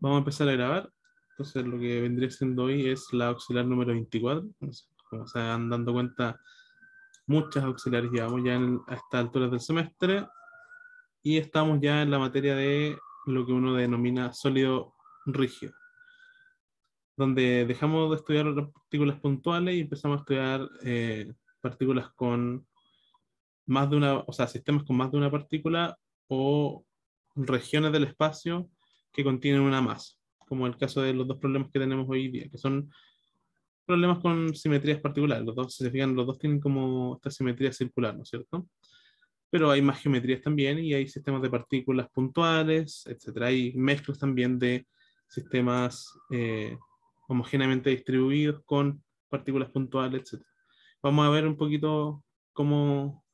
Vamos a empezar a grabar. Entonces, lo que vendría siendo hoy es la auxiliar número 24. No sé, como se van dando cuenta, muchas auxiliares llevamos ya a estas alturas del semestre y estamos ya en la materia de lo que uno denomina sólido rígido, donde dejamos de estudiar las partículas puntuales y empezamos a estudiar partículas con más de una, o sea, sistemas con más de una partícula o regiones del espacio que contienen una masa, como el caso de los dos problemas que tenemos hoy día, que son problemas con simetrías particulares. Los dos, si se fijan, los dos tienen como esta simetría circular, ¿no es cierto? Pero hay más geometrías también y hay sistemas de partículas puntuales, etcétera. Hay mezclas también de sistemas homogéneamente distribuidos con partículas puntuales, etcétera. Vamos a ver un poquito cómo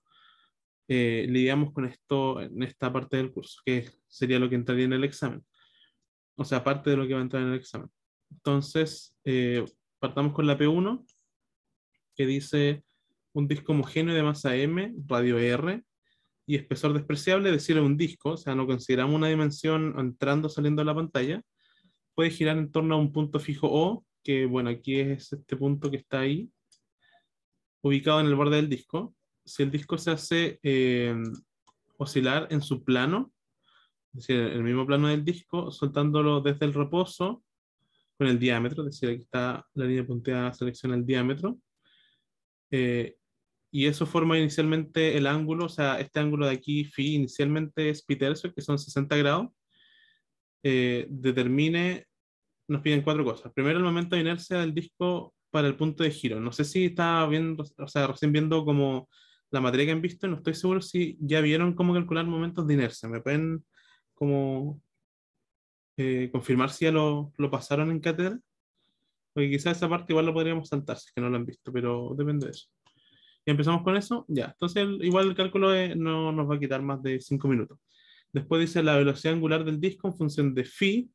lidiamos con esto en esta parte del curso, que sería lo que entraría en el examen, o sea, parte de lo que va a entrar en el examen. Entonces, partamos con la P1, que dice un disco homogéneo de masa M, radio R y espesor despreciable, es decir, un disco, o sea, no consideramos una dimensión entrando o saliendo de la pantalla, puede girar en torno a un punto fijo O, que bueno, aquí es este punto que está ahí, ubicado en el borde del disco. Si el disco se hace oscilar en su plano, es decir, el mismo plano del disco, soltándolo desde el reposo con el diámetro, es decir, aquí está la línea punteada, selecciona el diámetro, eh, y eso forma inicialmente el ángulo, o sea, este ángulo de aquí, phi, inicialmente es pi tercio, que son 60 grados, determine, nos piden cuatro cosas. Primero, el momento de inercia del disco para el punto de giro. No sé si estaba viendo, o sea, recién viendo como la materia que han visto, no estoy seguro si ya vieron cómo calcular momentos de inercia. ¿Me pueden como confirmar si ya lo pasaron en cátedra? Porque quizás esa parte igual lo podríamos saltar si es que no lo han visto, pero depende de eso. Y empezamos con eso, ya. Entonces, igual el cálculo no nos va a quitar más de 5 minutos. Después dice la velocidad angular del disco en función de phi,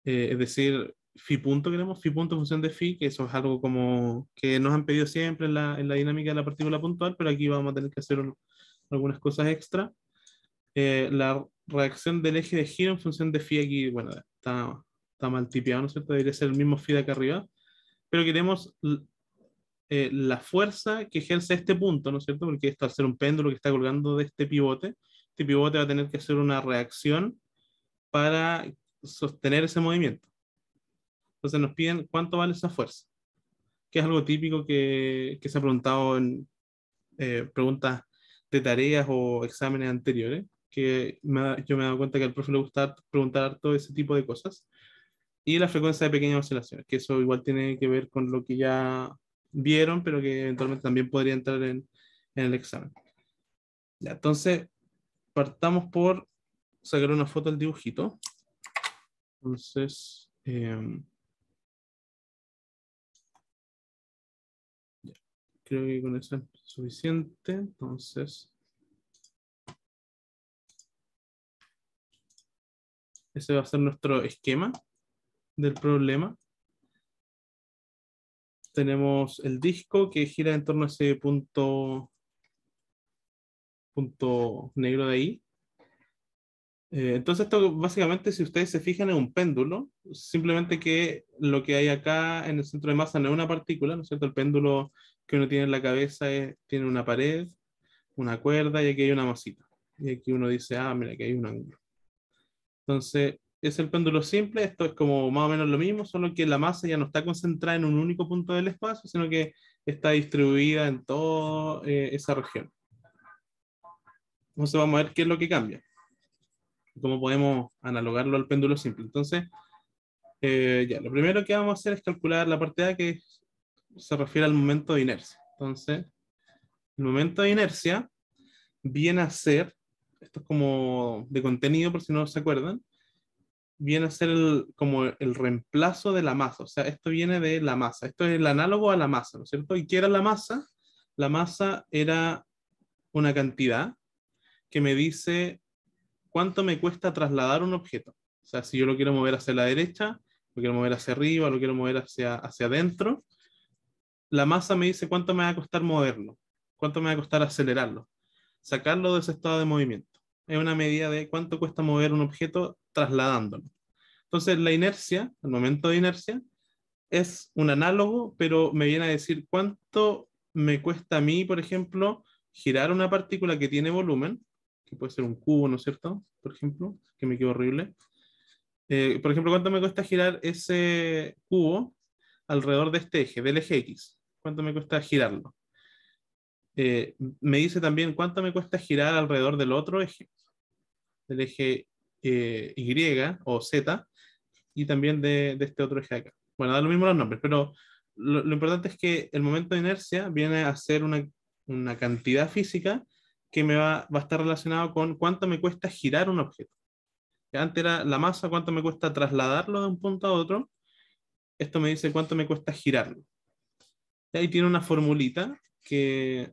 es decir, phi punto queremos, phi punto en función de phi, que eso es algo como que nos han pedido siempre en la dinámica de la partícula puntual, pero aquí vamos a tener que hacer algunas cosas extra. La reacción del eje de giro en función de phi aquí, bueno, está mal tipeado, ¿no es cierto? Debería ser el mismo phi de acá arriba, pero queremos la fuerza que ejerce este punto, ¿no es cierto? Porque esto al ser un péndulo que está colgando de este pivote va a tener que hacer una reacción para sostener ese movimiento. Entonces nos piden cuánto vale esa fuerza, que es algo típico que se ha preguntado en preguntas de tareas o exámenes anteriores, que yo me he dado cuenta que al profe le gusta preguntar todo ese tipo de cosas. Y la frecuencia de pequeñas oscilaciones, que eso igual tiene que ver con lo que ya vieron, pero que eventualmente también podría entrar en el examen. Ya, entonces, partamos por sacar una foto del dibujito. Entonces, ya, creo que con eso es suficiente. Entonces, ese va a ser nuestro esquema del problema. Tenemos el disco que gira en torno a ese punto negro de ahí. Entonces esto básicamente, si ustedes se fijan, es un péndulo, simplemente que lo que hay acá en el centro de masa no es una partícula, ¿no es cierto? El péndulo que uno tiene en la cabeza tiene una pared, una cuerda y aquí hay una masita. Y aquí uno dice, ah, mira, aquí hay un ángulo. Entonces, es el péndulo simple, esto es como más o menos lo mismo, solo que la masa ya no está concentrada en un único punto del espacio, sino que está distribuida en toda esa región. Entonces vamos a ver qué es lo que cambia, cómo podemos analogarlo al péndulo simple. Entonces, ya, lo primero que vamos a hacer es calcular la parte A que se refiere al momento de inercia. Entonces, el momento de inercia viene a ser, esto es como de contenido por si no se acuerdan, viene a ser como el reemplazo de la masa. O sea, esto viene de la masa. Esto es el análogo a la masa, ¿no es cierto? ¿Y qué era la masa? La masa era una cantidad que me dice cuánto me cuesta trasladar un objeto. O sea, si yo lo quiero mover hacia la derecha, lo quiero mover hacia arriba, lo quiero mover hacia adentro, la masa me dice cuánto me va a costar moverlo, cuánto me va a costar acelerarlo, sacarlo de ese estado de movimiento. Es una medida de cuánto cuesta mover un objeto trasladándolo. Entonces la inercia, el momento de inercia, es un análogo, pero me viene a decir cuánto me cuesta a mí, por ejemplo, girar una partícula que tiene volumen, que puede ser un cubo, ¿no es cierto? Por ejemplo, que me quedó horrible. Por ejemplo, ¿cuánto me cuesta girar ese cubo alrededor de este eje, del eje X? ¿Cuánto me cuesta girarlo? Me dice también cuánto me cuesta girar alrededor del otro eje, del eje Y o Z, y también de este otro eje acá. Bueno, da lo mismo los nombres, pero lo importante es que el momento de inercia viene a ser una cantidad física que va a estar relacionado con cuánto me cuesta girar un objeto. Que antes era la masa, cuánto me cuesta trasladarlo de un punto a otro. Esto me dice cuánto me cuesta girarlo. Y ahí tiene una formulita que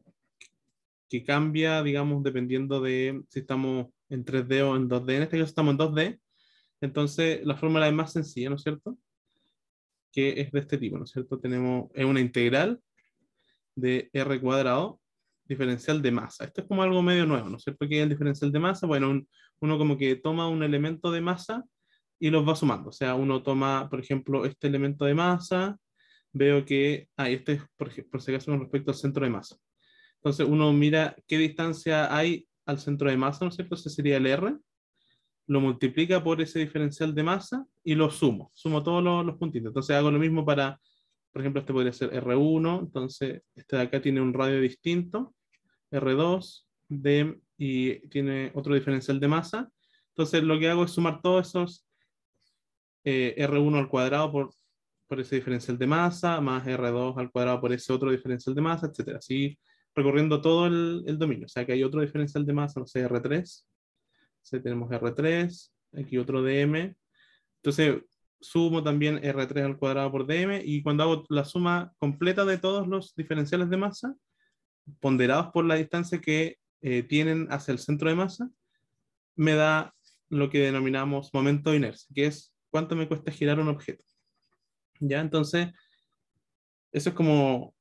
cambia, digamos, dependiendo de si estamos en 3D o en 2D. En este caso estamos en 2D. Entonces la fórmula es más sencilla, ¿no es cierto? Que es de este tipo, ¿no es cierto? Tenemos una integral de r cuadrado diferencial de masa. Esto es como algo medio nuevo, ¿no es cierto? Que es el diferencial de masa. Bueno, uno como que toma un elemento de masa y los va sumando. O sea, uno toma, por ejemplo, este elemento de masa, veo que, este es por si acaso con respecto al centro de masa. Entonces uno mira qué distancia hay al centro de masa, ¿no es cierto? Ese sería el R, lo multiplica por ese diferencial de masa y lo sumo todos los puntitos. Entonces hago lo mismo para, por ejemplo, este podría ser R1, entonces este de acá tiene un radio distinto, R2, D, y tiene otro diferencial de masa. Entonces lo que hago es sumar todos esos R1 al cuadrado por ese diferencial de masa, más R2 al cuadrado por ese otro diferencial de masa, etcétera. Así recorriendo todo el dominio. O sea que hay otro diferencial de masa, no sé, R3. Tenemos R3, aquí otro DM. Entonces sumo también R3 al cuadrado por DM, y cuando hago la suma completa de todos los diferenciales de masa, ponderados por la distancia que tienen hacia el centro de masa, me da lo que denominamos momento de inercia, que es cuánto me cuesta girar un objeto. ¿Ya? Entonces, eso es como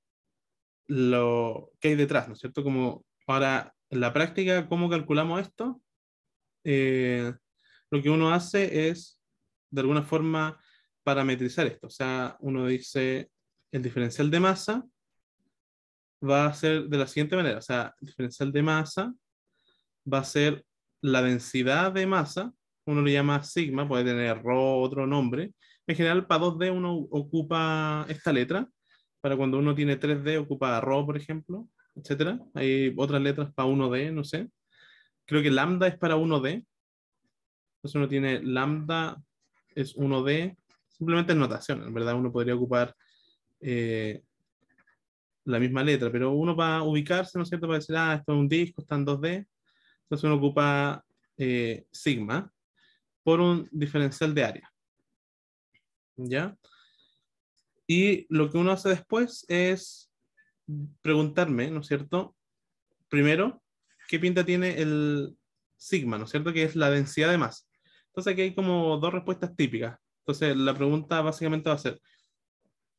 lo que hay detrás, ¿no es cierto? Como ahora, en la práctica, ¿cómo calculamos esto? Lo que uno hace es, de alguna forma, parametrizar esto. O sea, uno dice, el diferencial de masa va a ser de la siguiente manera. O sea, el diferencial de masa va a ser la densidad de masa, uno lo llama sigma, puede tener rho, otro nombre. En general, para 2D uno ocupa esta letra, para cuando uno tiene 3D ocupa rho, por ejemplo, etcétera. Hay otras letras para 1D, no sé. Creo que lambda es para 1D. Entonces uno tiene lambda es 1D, simplemente es notación, en verdad uno podría ocupar eh, la misma letra, pero uno va a ubicarse, ¿no es cierto? Para decir, esto es un disco, está en 2D. Entonces uno ocupa sigma por un diferencial de área, ¿ya? Y lo que uno hace después es preguntarme, ¿no es cierto? Primero, ¿qué pinta tiene el sigma, ¿no es cierto? Que es la densidad de masa. Entonces aquí hay como dos respuestas típicas. Entonces la pregunta básicamente va a ser,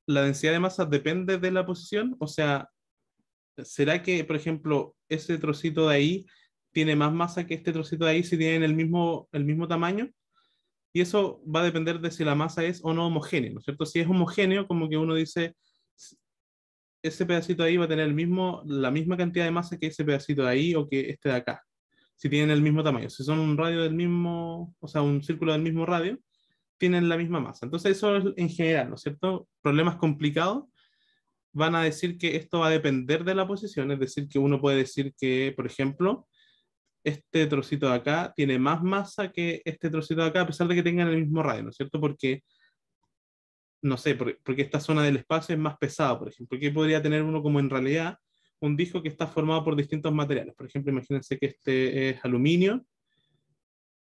¿la densidad de masa depende de la posición? O sea, ¿será que, por ejemplo, ese trocito de ahí tiene más masa que este trocito de ahí si tienen el mismo tamaño? Y eso va a depender de si la masa es o no homogénea, ¿no es cierto? Si es homogéneo, como que uno dice, ese pedacito de ahí va a tener la misma cantidad de masa que ese pedacito de ahí o que este de acá, si tienen el mismo tamaño. Si son un radio del mismo, o sea, un círculo del mismo radio, tienen la misma masa. Entonces eso es en general, ¿no es cierto? Problemas complicados van a decir que esto va a depender de la posición, es decir, que uno puede decir que, por ejemplo, este trocito de acá tiene más masa que este trocito de acá, a pesar de que tengan el mismo radio, ¿no es cierto? Porque, no sé, porque esta zona del espacio es más pesada, por ejemplo. ¿Qué podría tener uno como en realidad un disco que está formado por distintos materiales? Por ejemplo, imagínense que este es aluminio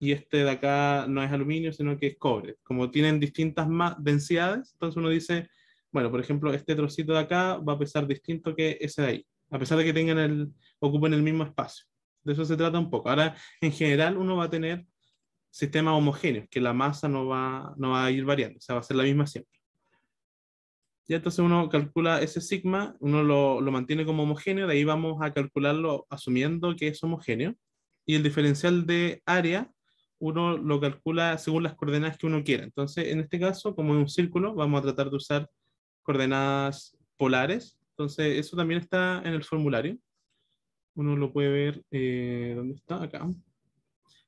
y este de acá no es aluminio, sino que es cobre. Como tienen distintas densidades, entonces uno dice, bueno, por ejemplo, este trocito de acá va a pesar distinto que ese de ahí, a pesar de que ocupen el mismo espacio. De eso se trata un poco. Ahora, en general, uno va a tener sistemas homogéneos, que la masa no va a ir variando, o sea, va a ser la misma siempre. Ya entonces uno calcula ese sigma, uno lo mantiene como homogéneo, de ahí vamos a calcularlo asumiendo que es homogéneo. Y el diferencial de área uno lo calcula según las coordenadas que uno quiera. Entonces, en este caso, como es un círculo, vamos a tratar de usar coordenadas polares. Entonces, eso también está en el formulario. Uno lo puede ver, ¿dónde está? Acá.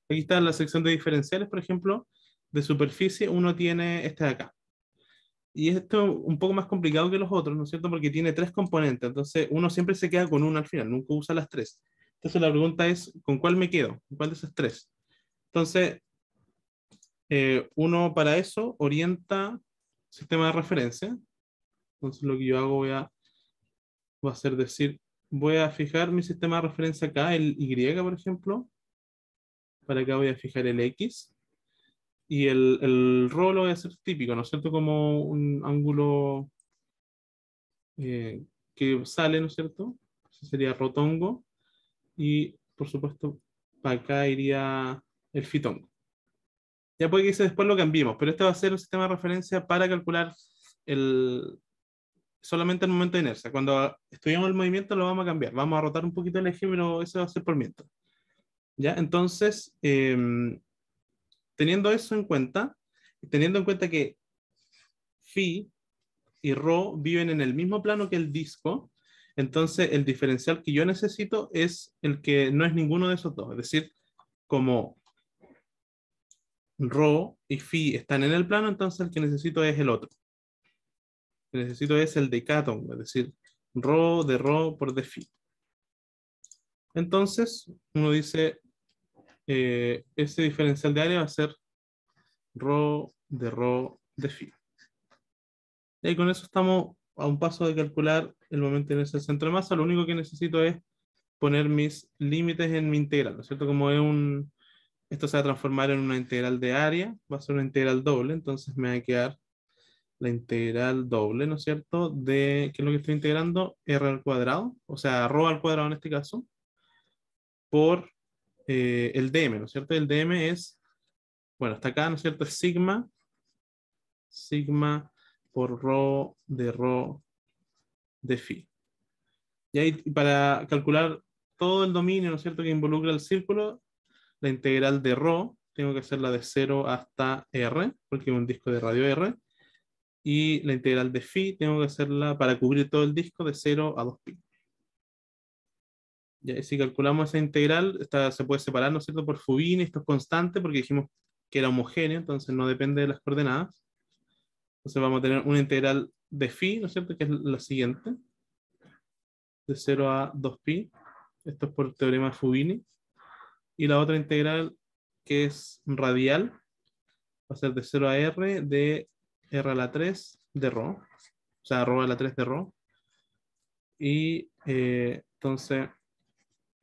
Aquí está la sección de diferenciales, por ejemplo, de superficie, uno tiene este de acá. Y esto es un poco más complicado que los otros, ¿no es cierto? Porque tiene tres componentes, entonces uno siempre se queda con uno al final, nunca usa las tres. Entonces la pregunta es, ¿con cuál me quedo? ¿Con cuál de esas tres? Entonces, uno para eso orienta sistema de referencia. Entonces lo que yo hago va a ser decir, voy a fijar mi sistema de referencia acá, el Y, por ejemplo. Para acá voy a fijar el X. Y el rho lo voy a hacer típico, ¿no es cierto? Como un ángulo que sale, ¿no es cierto? Eso sería rotongo. Y por supuesto, para acá iría el fitongo. Ya puede que ese después lo cambiemos, pero este va a ser un sistema de referencia para calcular el, solamente el momento de inercia. Cuando estudiamos el movimiento lo vamos a cambiar. Vamos a rotar un poquito el eje, pero eso va a ser por mientras. ¿Ya? Entonces, teniendo eso en cuenta, teniendo en cuenta que phi y rho viven en el mismo plano que el disco, entonces el diferencial que yo necesito es el que no es ninguno de esos dos. Es decir, como rho y phi están en el plano, entonces el que necesito es el otro. El que necesito es el decatongo, es decir, rho de rho por de phi. Entonces, uno dice, ese diferencial de área va a ser rho de phi. Y con eso estamos a un paso de calcular el momento en ese centro de masa. Lo único que necesito es poner mis límites en mi integral, ¿no es cierto? Como es esto se va a transformar en una integral de área, va a ser una integral doble, entonces me va a quedar la integral doble, ¿no es cierto? ¿Qué es lo que estoy integrando? R al cuadrado, o sea, rho al cuadrado en este caso, por el dm, ¿no es cierto? El dm es, bueno, hasta acá, ¿no es cierto? Es sigma por rho de phi. Y ahí para calcular todo el dominio, ¿no es cierto?, que involucra el círculo, la integral de rho, tengo que hacerla de 0 hasta r, porque es un disco de radio r, y la integral de phi tengo que hacerla para cubrir todo el disco de 0 a 2pi. Y si calculamos esa integral, esta se puede separar, ¿no es cierto?, por Fubini, esto es constante porque dijimos que era homogéneo, entonces no depende de las coordenadas. Entonces vamos a tener una integral de phi, ¿no es cierto?, que es la siguiente, de 0 a 2pi. Esto es por teorema de Fubini. Y la otra integral, que es radial, va a ser de 0 a r de r a la 3 de rho. O sea, rho a la 3 de rho. Y entonces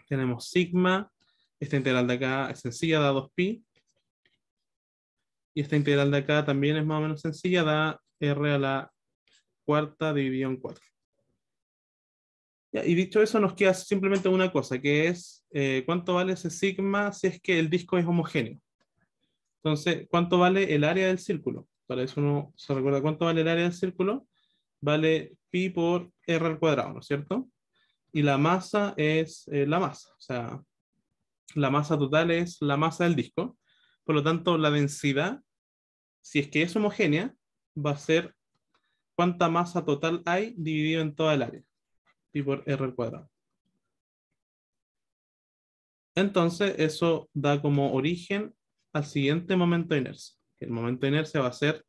tenemos sigma. Esta integral de acá es sencilla, da 2pi. Y esta integral de acá también es más o menos sencilla, da r a la cuarta dividido en 4. Ya, y dicho eso, nos queda simplemente una cosa, que es cuánto vale ese sigma si es que el disco es homogéneo. Entonces, ¿cuánto vale el área del círculo? Para eso uno se recuerda cuánto vale el área del círculo. Vale pi por r al cuadrado, ¿no es cierto? Y la masa es la masa. O sea, la masa total es la masa del disco. Por lo tanto, la densidad, si es que es homogénea, va a ser cuánta masa total hay dividido en toda el área. Pi por r al cuadrado. Entonces, eso da como origen al siguiente momento de inercia. El momento de inercia va a ser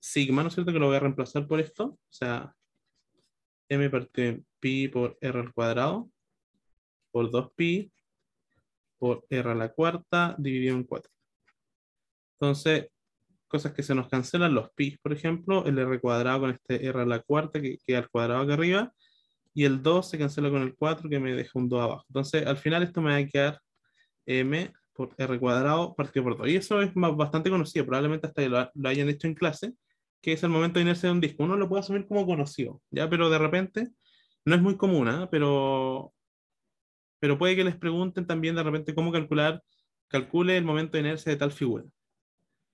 sigma, ¿no es cierto? Que lo voy a reemplazar por esto. O sea, m partido en pi por r al cuadrado por 2pi por r a la cuarta dividido en 4. Entonces, cosas que se nos cancelan, los pi, por ejemplo, el r cuadrado con este r a la cuarta que queda al cuadrado acá arriba, y el 2 se cancela con el 4 que me deja un 2 abajo. Entonces, al final esto me va a quedar m por r cuadrado partido por 2. Y eso es bastante conocido, probablemente hasta que lo hayan hecho en clase, que es el momento de inercia de un disco. Uno lo puede asumir como conocido, ¿ya? Pero de repente, no es muy común, ¿eh? Pero puede que les pregunten también de repente cómo calcule el momento de inercia de tal figura.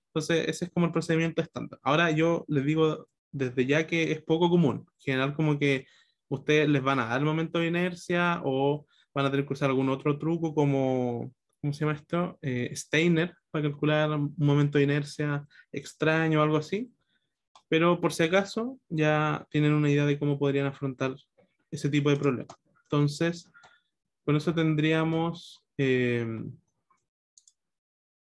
Entonces, ese es como el procedimiento estándar. Ahora yo les digo desde ya que es poco común. En general, como que ustedes les van a dar el momento de inercia o van a tener que usar algún otro truco como ¿cómo se llama esto? Steiner, para calcular un momento de inercia extraño o algo así. Pero por si acaso ya tienen una idea de cómo podrían afrontar ese tipo de problemas. Entonces, con eso tendríamos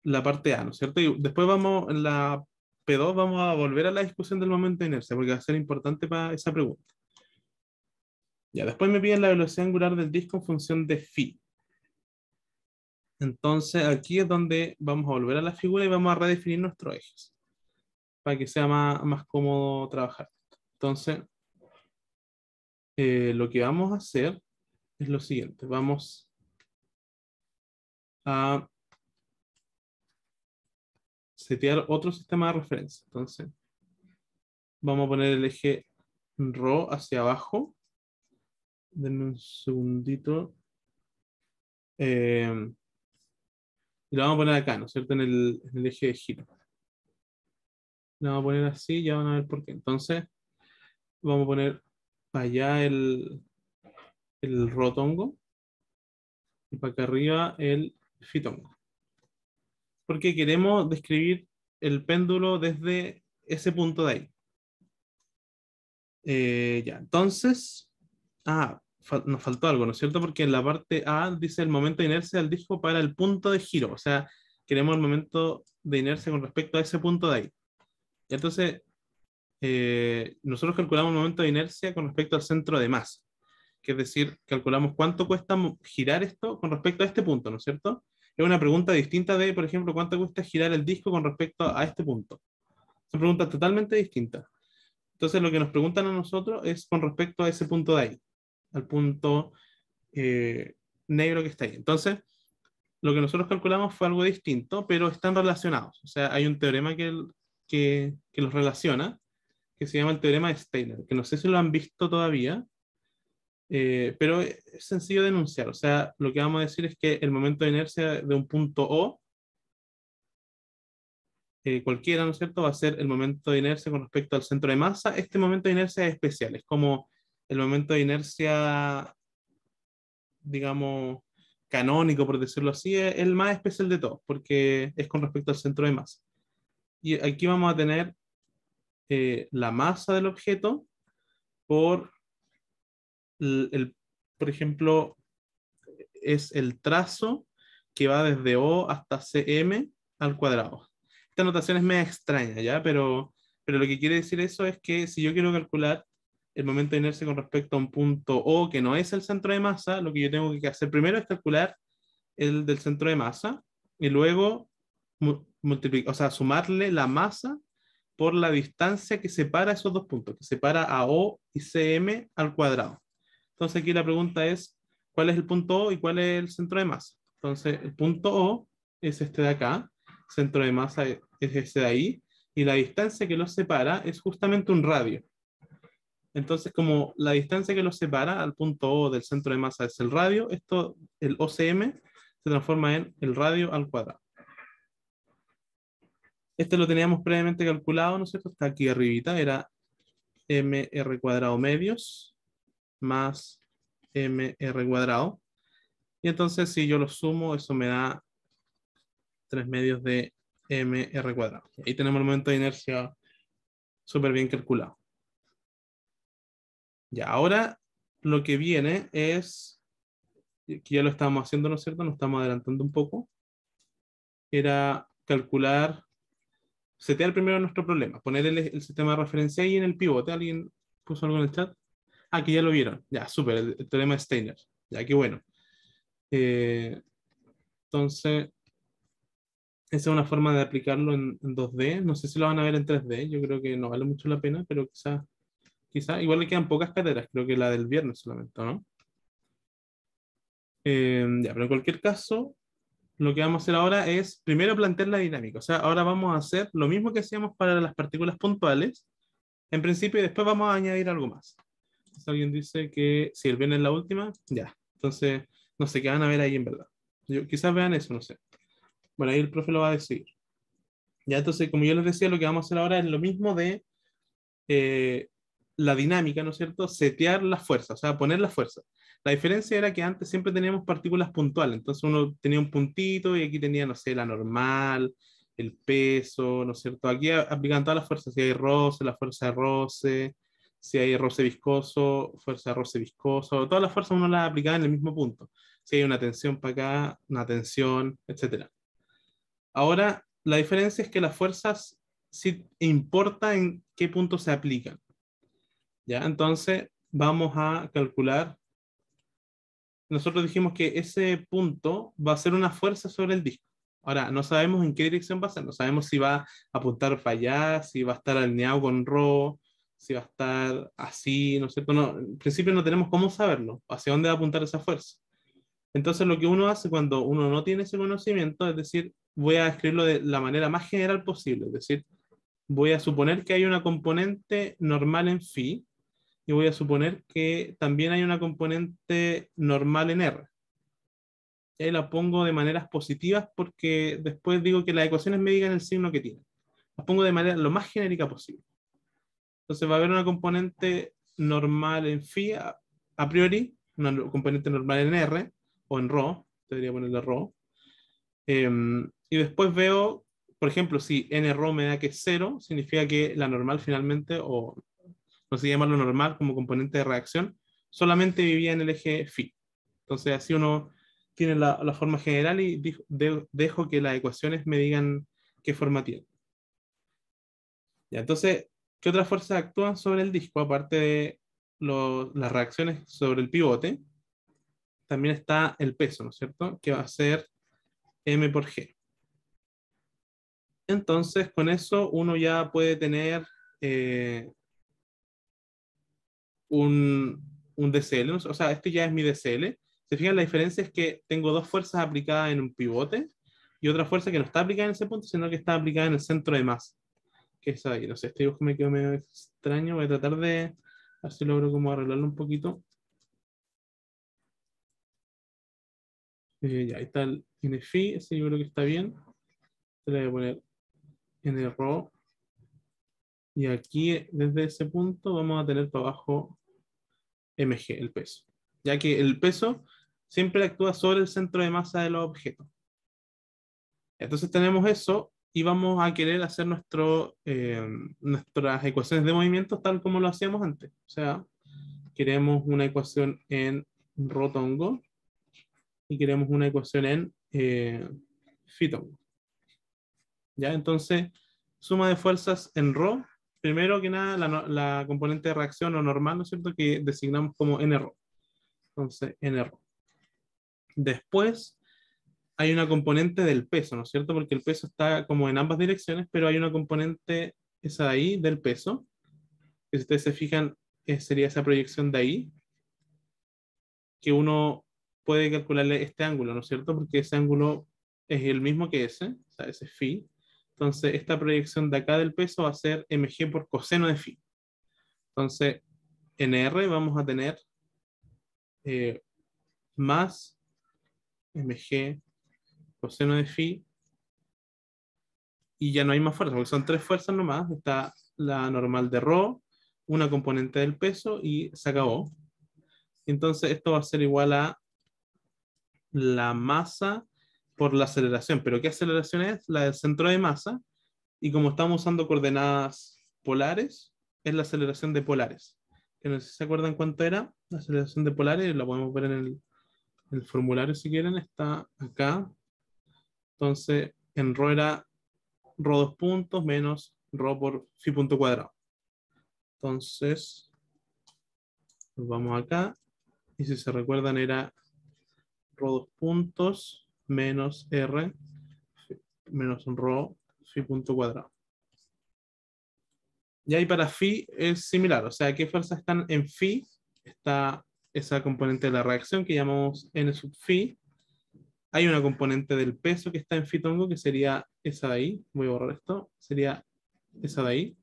la parte A, ¿no es cierto? Y después vamos, en la P2 vamos a volver a la discusión del momento de inercia, porque va a ser importante para esa pregunta. Ya, después me piden la velocidad angular del disco en función de phi. Entonces, aquí es donde vamos a volver a la figura y vamos a redefinir nuestros ejes, para que sea más cómodo trabajar. Entonces, lo que vamos a hacer es lo siguiente. Vamos a setear otro sistema de referencia. Entonces, vamos a poner el eje ρ hacia abajo. Denme un segundito. Y lo vamos a poner acá, ¿no es cierto? En el eje de giro. Lo vamos a poner así, ya van a ver por qué. Entonces, vamos a poner para allá el rotongo y para acá arriba el fitongo. Porque queremos describir el péndulo desde ese punto de ahí. Ya, entonces, nos faltó algo, ¿no es cierto? Porque en la parte A dice el momento de inercia del disco para el punto de giro. O sea, queremos el momento de inercia con respecto a ese punto de ahí. Y entonces, nosotros calculamos el momento de inercia con respecto al centro de masa. Que es decir, calculamos cuánto cuesta girar esto con respecto a este punto, ¿no es cierto? Es una pregunta distinta de, por ejemplo, cuánto cuesta girar el disco con respecto a este punto. Son preguntas totalmente distintas. Entonces, lo que nos preguntan a nosotros es con respecto a ese punto de ahí, al punto negro que está ahí. Entonces, lo que nosotros calculamos fue algo distinto, pero están relacionados. O sea, hay un teorema que los relaciona, que se llama el teorema de Steiner, que no sé si lo han visto todavía, pero es sencillo de enunciar. O sea, lo que vamos a decir es que el momento de inercia de un punto O, cualquiera, ¿no es cierto?, va a ser el momento de inercia con respecto al centro de masa. Este momento de inercia es especial, es como el momento de inercia, digamos, canónico, por decirlo así, es el más especial de todos, porque es con respecto al centro de masa. Y aquí vamos a tener la masa del objeto por, el, por ejemplo, es el trazo que va desde O hasta cm al cuadrado. Esta notación es media extraña, ¿ya? Pero lo que quiere decir eso es que si yo quiero calcular el momento de inercia con respecto a un punto O que no es el centro de masa, lo que yo tengo que hacer primero es calcular el del centro de masa y luego multiplicar, o sea, sumarle la masa por la distancia que separa esos dos puntos, que separa a O y cm al cuadrado. Entonces aquí la pregunta es, ¿cuál es el punto O y cuál es el centro de masa? Entonces el punto O es este de acá, centro de masa es este de ahí, y la distancia que los separa es justamente un radio. Entonces, como la distancia que los separa al punto O del centro de masa es el radio, esto, el OCM, se transforma en el radio al cuadrado. Este lo teníamos previamente calculado, ¿no es cierto? Está aquí arribita, era mr cuadrado medios más mr cuadrado. Y entonces si yo lo sumo, eso me da 3 medios de mr cuadrado. Ahí tenemos el momento de inercia súper bien calculado. Ya, ahora lo que viene es, que ya lo estábamos haciendo, ¿no es cierto? Nos estamos adelantando un poco. Era calcular, setear primero nuestro problema, poner el sistema de referencia ahí en el pivote. ¿Alguien puso algo en el chat? Ah, que ya lo vieron. Ya, súper, el teorema de Steiner. Ya, qué bueno. Entonces, esa es una forma de aplicarlo en 2D. No sé si lo van a ver en 3D. Yo creo que no vale mucho la pena, pero quizá igual le quedan pocas cátedras. Creo que la del viernes solamente, ¿no? Ya, pero en cualquier caso, lo que vamos a hacer ahora es primero plantear la dinámica. O sea, ahora vamos a hacer lo mismo que hacíamos para las partículas puntuales, en principio, y después vamos a añadir algo más. Si alguien dice que si el viernes es la última, ya. Entonces, no sé qué van a ver ahí en verdad. Quizás vean eso, no sé. Bueno, ahí el profe lo va a decir. Ya, entonces, como yo les decía, lo que vamos a hacer ahora es lo mismo de eh, la dinámica, ¿no es cierto? Setear la fuerza, o sea, poner la fuerza. La diferencia era que antes siempre teníamos partículas puntuales, entonces uno tenía un puntito y aquí tenía, no sé, la normal, el peso, ¿no es cierto? Aquí aplican todas las fuerzas, si hay roce, la fuerza de roce, si hay roce viscoso, fuerza de roce viscoso, todas las fuerzas uno las aplicaba en el mismo punto. Si hay una tensión para acá, una tensión, etcétera. Ahora, la diferencia es que las fuerzas sí importa en qué punto se aplican, ¿ya? Entonces, vamos a calcular. Nosotros dijimos que ese punto va a ser una fuerza sobre el disco. Ahora, no sabemos en qué dirección va a ser, no sabemos si va a apuntar para allá, si va a estar alineado con Rho, si va a estar así, ¿no es cierto? No, en principio no tenemos cómo saberlo, hacia dónde va a apuntar esa fuerza. Entonces, lo que uno hace cuando uno no tiene ese conocimiento es decir, voy a escribirlo de la manera más general posible, es decir, voy a suponer que hay una componente normal en phi, y voy a suponer que también hay una componente normal en R. Y ahí la pongo de maneras positivas porque después digo que las ecuaciones me digan el signo que tienen. Las pongo de manera lo más genérica posible. Entonces va a haber una componente normal en phi a priori, una componente normal en R o en ρ, debería ponerle ρ. Y después veo, por ejemplo, si n ρ me da que es 0, significa que la normal finalmente, o no sé llamarlo normal como componente de reacción, solamente vivía en el eje phi. Entonces así uno tiene la forma general y dejo que las ecuaciones me digan qué forma tiene. Ya, entonces, ¿qué otras fuerzas actúan sobre el disco? Aparte de las reacciones sobre el pivote, también está el peso, ¿no es cierto? Que va a ser m por g. Entonces, con eso uno ya puede tener eh, un DCL, ¿no? O sea, este ya es mi DCL. Se fijan, la diferencia es que tengo dos fuerzas aplicadas en un pivote y otra fuerza que no está aplicada en ese punto, sino que está aplicada en el centro de masa, que es ahí. No sé, este dibujo me quedó medio extraño. Voy a tratar de ver si logro como arreglarlo un poquito. Ya, ahí está el NFI, ese yo creo que está bien. Le voy a poner N NRO. Y aquí, desde ese punto, vamos a tener para abajo mg, el peso. Ya que el peso siempre actúa sobre el centro de masa de los objetos. Entonces tenemos eso y vamos a querer hacer nuestras ecuaciones de movimiento tal como lo hacíamos antes. O sea, queremos una ecuación en rotongo y queremos una ecuación en fitongo. ¿Ya? Entonces, suma de fuerzas en ρ. Primero que nada, la componente de reacción o normal, ¿no es cierto? Que designamos como nρ. Entonces, nρ. Después, hay una componente del peso, ¿no es cierto? Porque el peso está como en ambas direcciones, pero hay una componente, esa de ahí, del peso, que si ustedes se fijan, sería esa proyección de ahí, que uno puede calcularle este ángulo, ¿no es cierto? Porque ese ángulo es el mismo que ese, o sea, ese phi. Entonces, esta proyección de acá del peso va a ser mg por coseno de phi. Entonces, en R vamos a tener eh, más mg coseno de phi y ya no hay más fuerzas, porque son tres fuerzas nomás. Está la normal de ρ, una componente del peso y se acabó. Entonces esto va a ser igual a la masa por la aceleración. ¿Pero qué aceleración es? La del centro de masa. Y como estamos usando coordenadas polares, es la aceleración de polares. Que no sé si se acuerdan cuánto era la aceleración de polares, la podemos ver en el formulario si quieren, está acá. Entonces, en ρ era ρ dos puntos menos ρ por phi punto cuadrado. Entonces, nos vamos acá. Y si se recuerdan, era ρ dos puntos menos r menos ρ phi punto cuadrado. Y ahí para phi es similar. O sea, ¿qué fuerzas están en phi? Está esa componente de la reacción que llamamos n sub phi. Hay una componente del peso que está en phi tongo, que sería esa de ahí. Voy a borrar esto. Sería esa de ahí,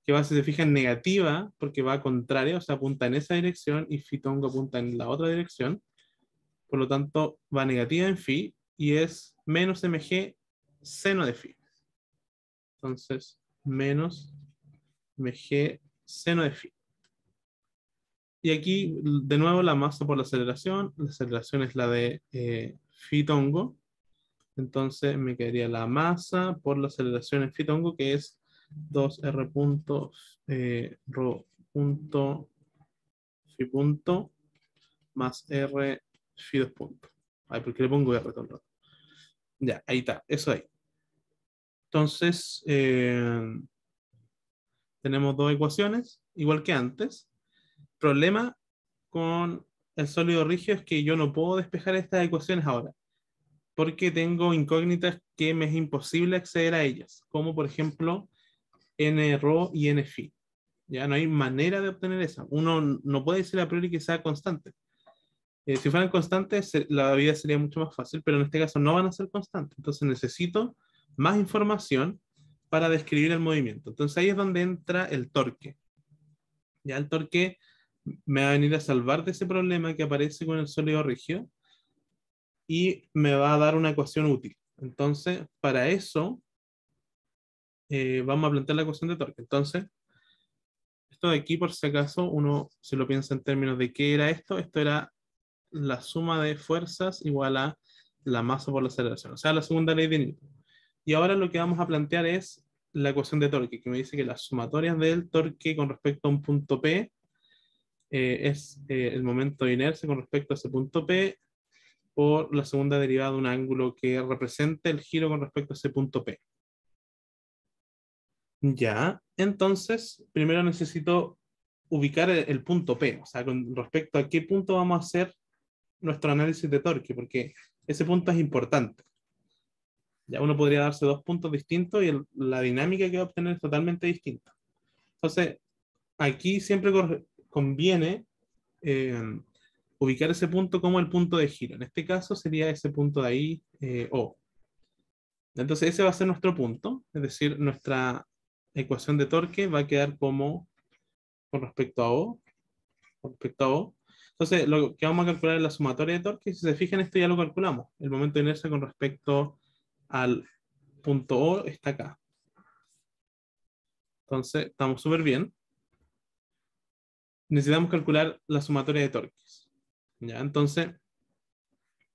que va, si se fijan, negativa, porque va contraria, o sea, apunta en esa dirección, y phi tongo apunta en la otra dirección. Por lo tanto, va negativa en phi y es menos mg seno de phi. Entonces, menos mg seno de phi. Y aquí, de nuevo, la masa por la aceleración. La aceleración es la de Fitongo. Entonces me quedaría la masa por la aceleración en Fitongo, que es 2R punto rho punto Fi punto más R Fi 2 puntos. Ay, ¿por qué le pongo R todo el rato? Ya, ahí está, eso ahí. Entonces, tenemos dos ecuaciones, igual que antes. Problema con el sólido rígido es que yo no puedo despejar estas ecuaciones ahora, porque tengo incógnitas que me es imposible acceder a ellas, como por ejemplo n rho y n phi. Ya no hay manera de obtener esa. Uno no puede decir a priori que sea constante. Si fueran constantes, la vida sería mucho más fácil, pero en este caso no van a ser constantes. Entonces necesito más información para describir el movimiento. Entonces ahí es donde entra el torque. Ya el torque me va a venir a salvar de ese problema que aparece con el sólido rígido y me va a dar una ecuación útil. Entonces, para eso, vamos a plantear la ecuación de torque. Entonces, esto de aquí, por si acaso, uno se lo piensa en términos de qué era esto. Esto era la suma de fuerzas igual a la masa por la aceleración, o sea, la segunda ley de Newton. Y ahora lo que vamos a plantear es la ecuación de torque, que me dice que las sumatorias del torque con respecto a un punto P es el momento de inercia con respecto a ese punto P por la segunda derivada de un ángulo que represente el giro con respecto a ese punto P. Ya, entonces, primero necesito ubicar el punto P, o sea, con respecto a qué punto vamos a hacer nuestro análisis de torque, porque ese punto es importante. Ya uno podría darse dos puntos distintos y la dinámica que va a obtener es totalmente distinta. Entonces, aquí siempre conviene eh, ubicar ese punto como el punto de giro. En este caso sería ese punto de ahí, O. Entonces, ese va a ser nuestro punto, es decir, nuestra ecuación de torque va a quedar como con respecto a O, con respecto a O. Entonces, lo que vamos a calcular es la sumatoria de torque. Si se fijan, esto ya lo calculamos. El momento de inercia con respecto al punto O está acá. Entonces, estamos súper bien. Necesitamos calcular la sumatoria de torques. ¿Ya? Entonces,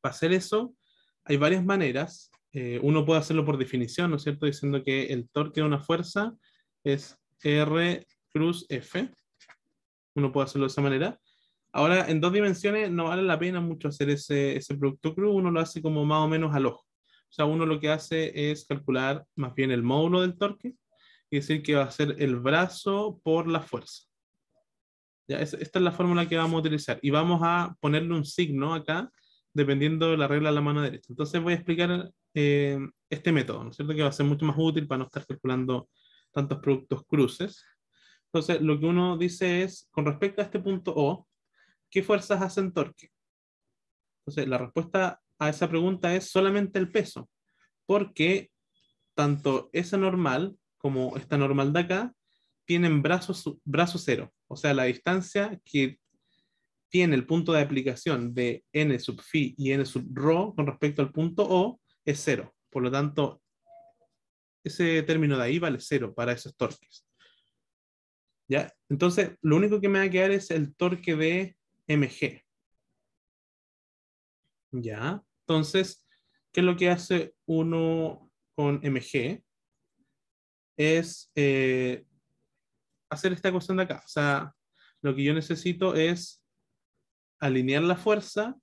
para hacer eso, hay varias maneras. Uno puede hacerlo por definición, ¿no es cierto? Diciendo que el torque de una fuerza es R cruz F. Uno puede hacerlo de esa manera. Ahora, en dos dimensiones no vale la pena mucho hacer ese producto cruz, uno lo hace como más o menos al ojo. O sea, uno lo que hace es calcular más bien el módulo del torque y decir que va a ser el brazo por la fuerza. Ya, esta es la fórmula que vamos a utilizar y vamos a ponerle un signo acá dependiendo de la regla de la mano derecha. Entonces voy a explicar este método, ¿no es cierto? Que va a ser mucho más útil para no estar calculando tantos productos cruces. Entonces, lo que uno dice es, con respecto a este punto O, ¿qué fuerzas hacen torque? Entonces, la respuesta a esa pregunta es solamente el peso, porque tanto esa normal como esta normal de acá tienen brazo cero, o sea, la distancia que tiene el punto de aplicación de n sub phi y n sub rho con respecto al punto O es cero. Por lo tanto, ese término de ahí vale cero para esos torques. ¿Ya? Entonces, lo único que me va a quedar es el torque de mg. ¿Ya? Entonces, ¿qué es lo que hace uno con mg? Es hacer esta cuestión de acá. O sea, lo que yo necesito es alinear la fuerza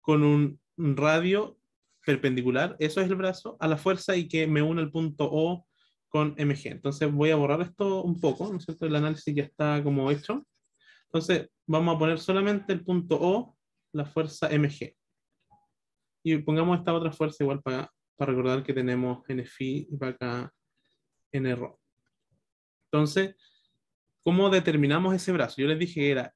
con un radio perpendicular, eso es el brazo, a la fuerza y que me une el punto O con mg. Entonces voy a borrar esto un poco, ¿no es cierto? El análisis ya está como hecho. Entonces vamos a poner solamente el punto O, la fuerza mg. Y pongamos esta otra fuerza igual para recordar que tenemos n phi y para acá n rho. Entonces, ¿cómo determinamos ese brazo? Yo les dije que era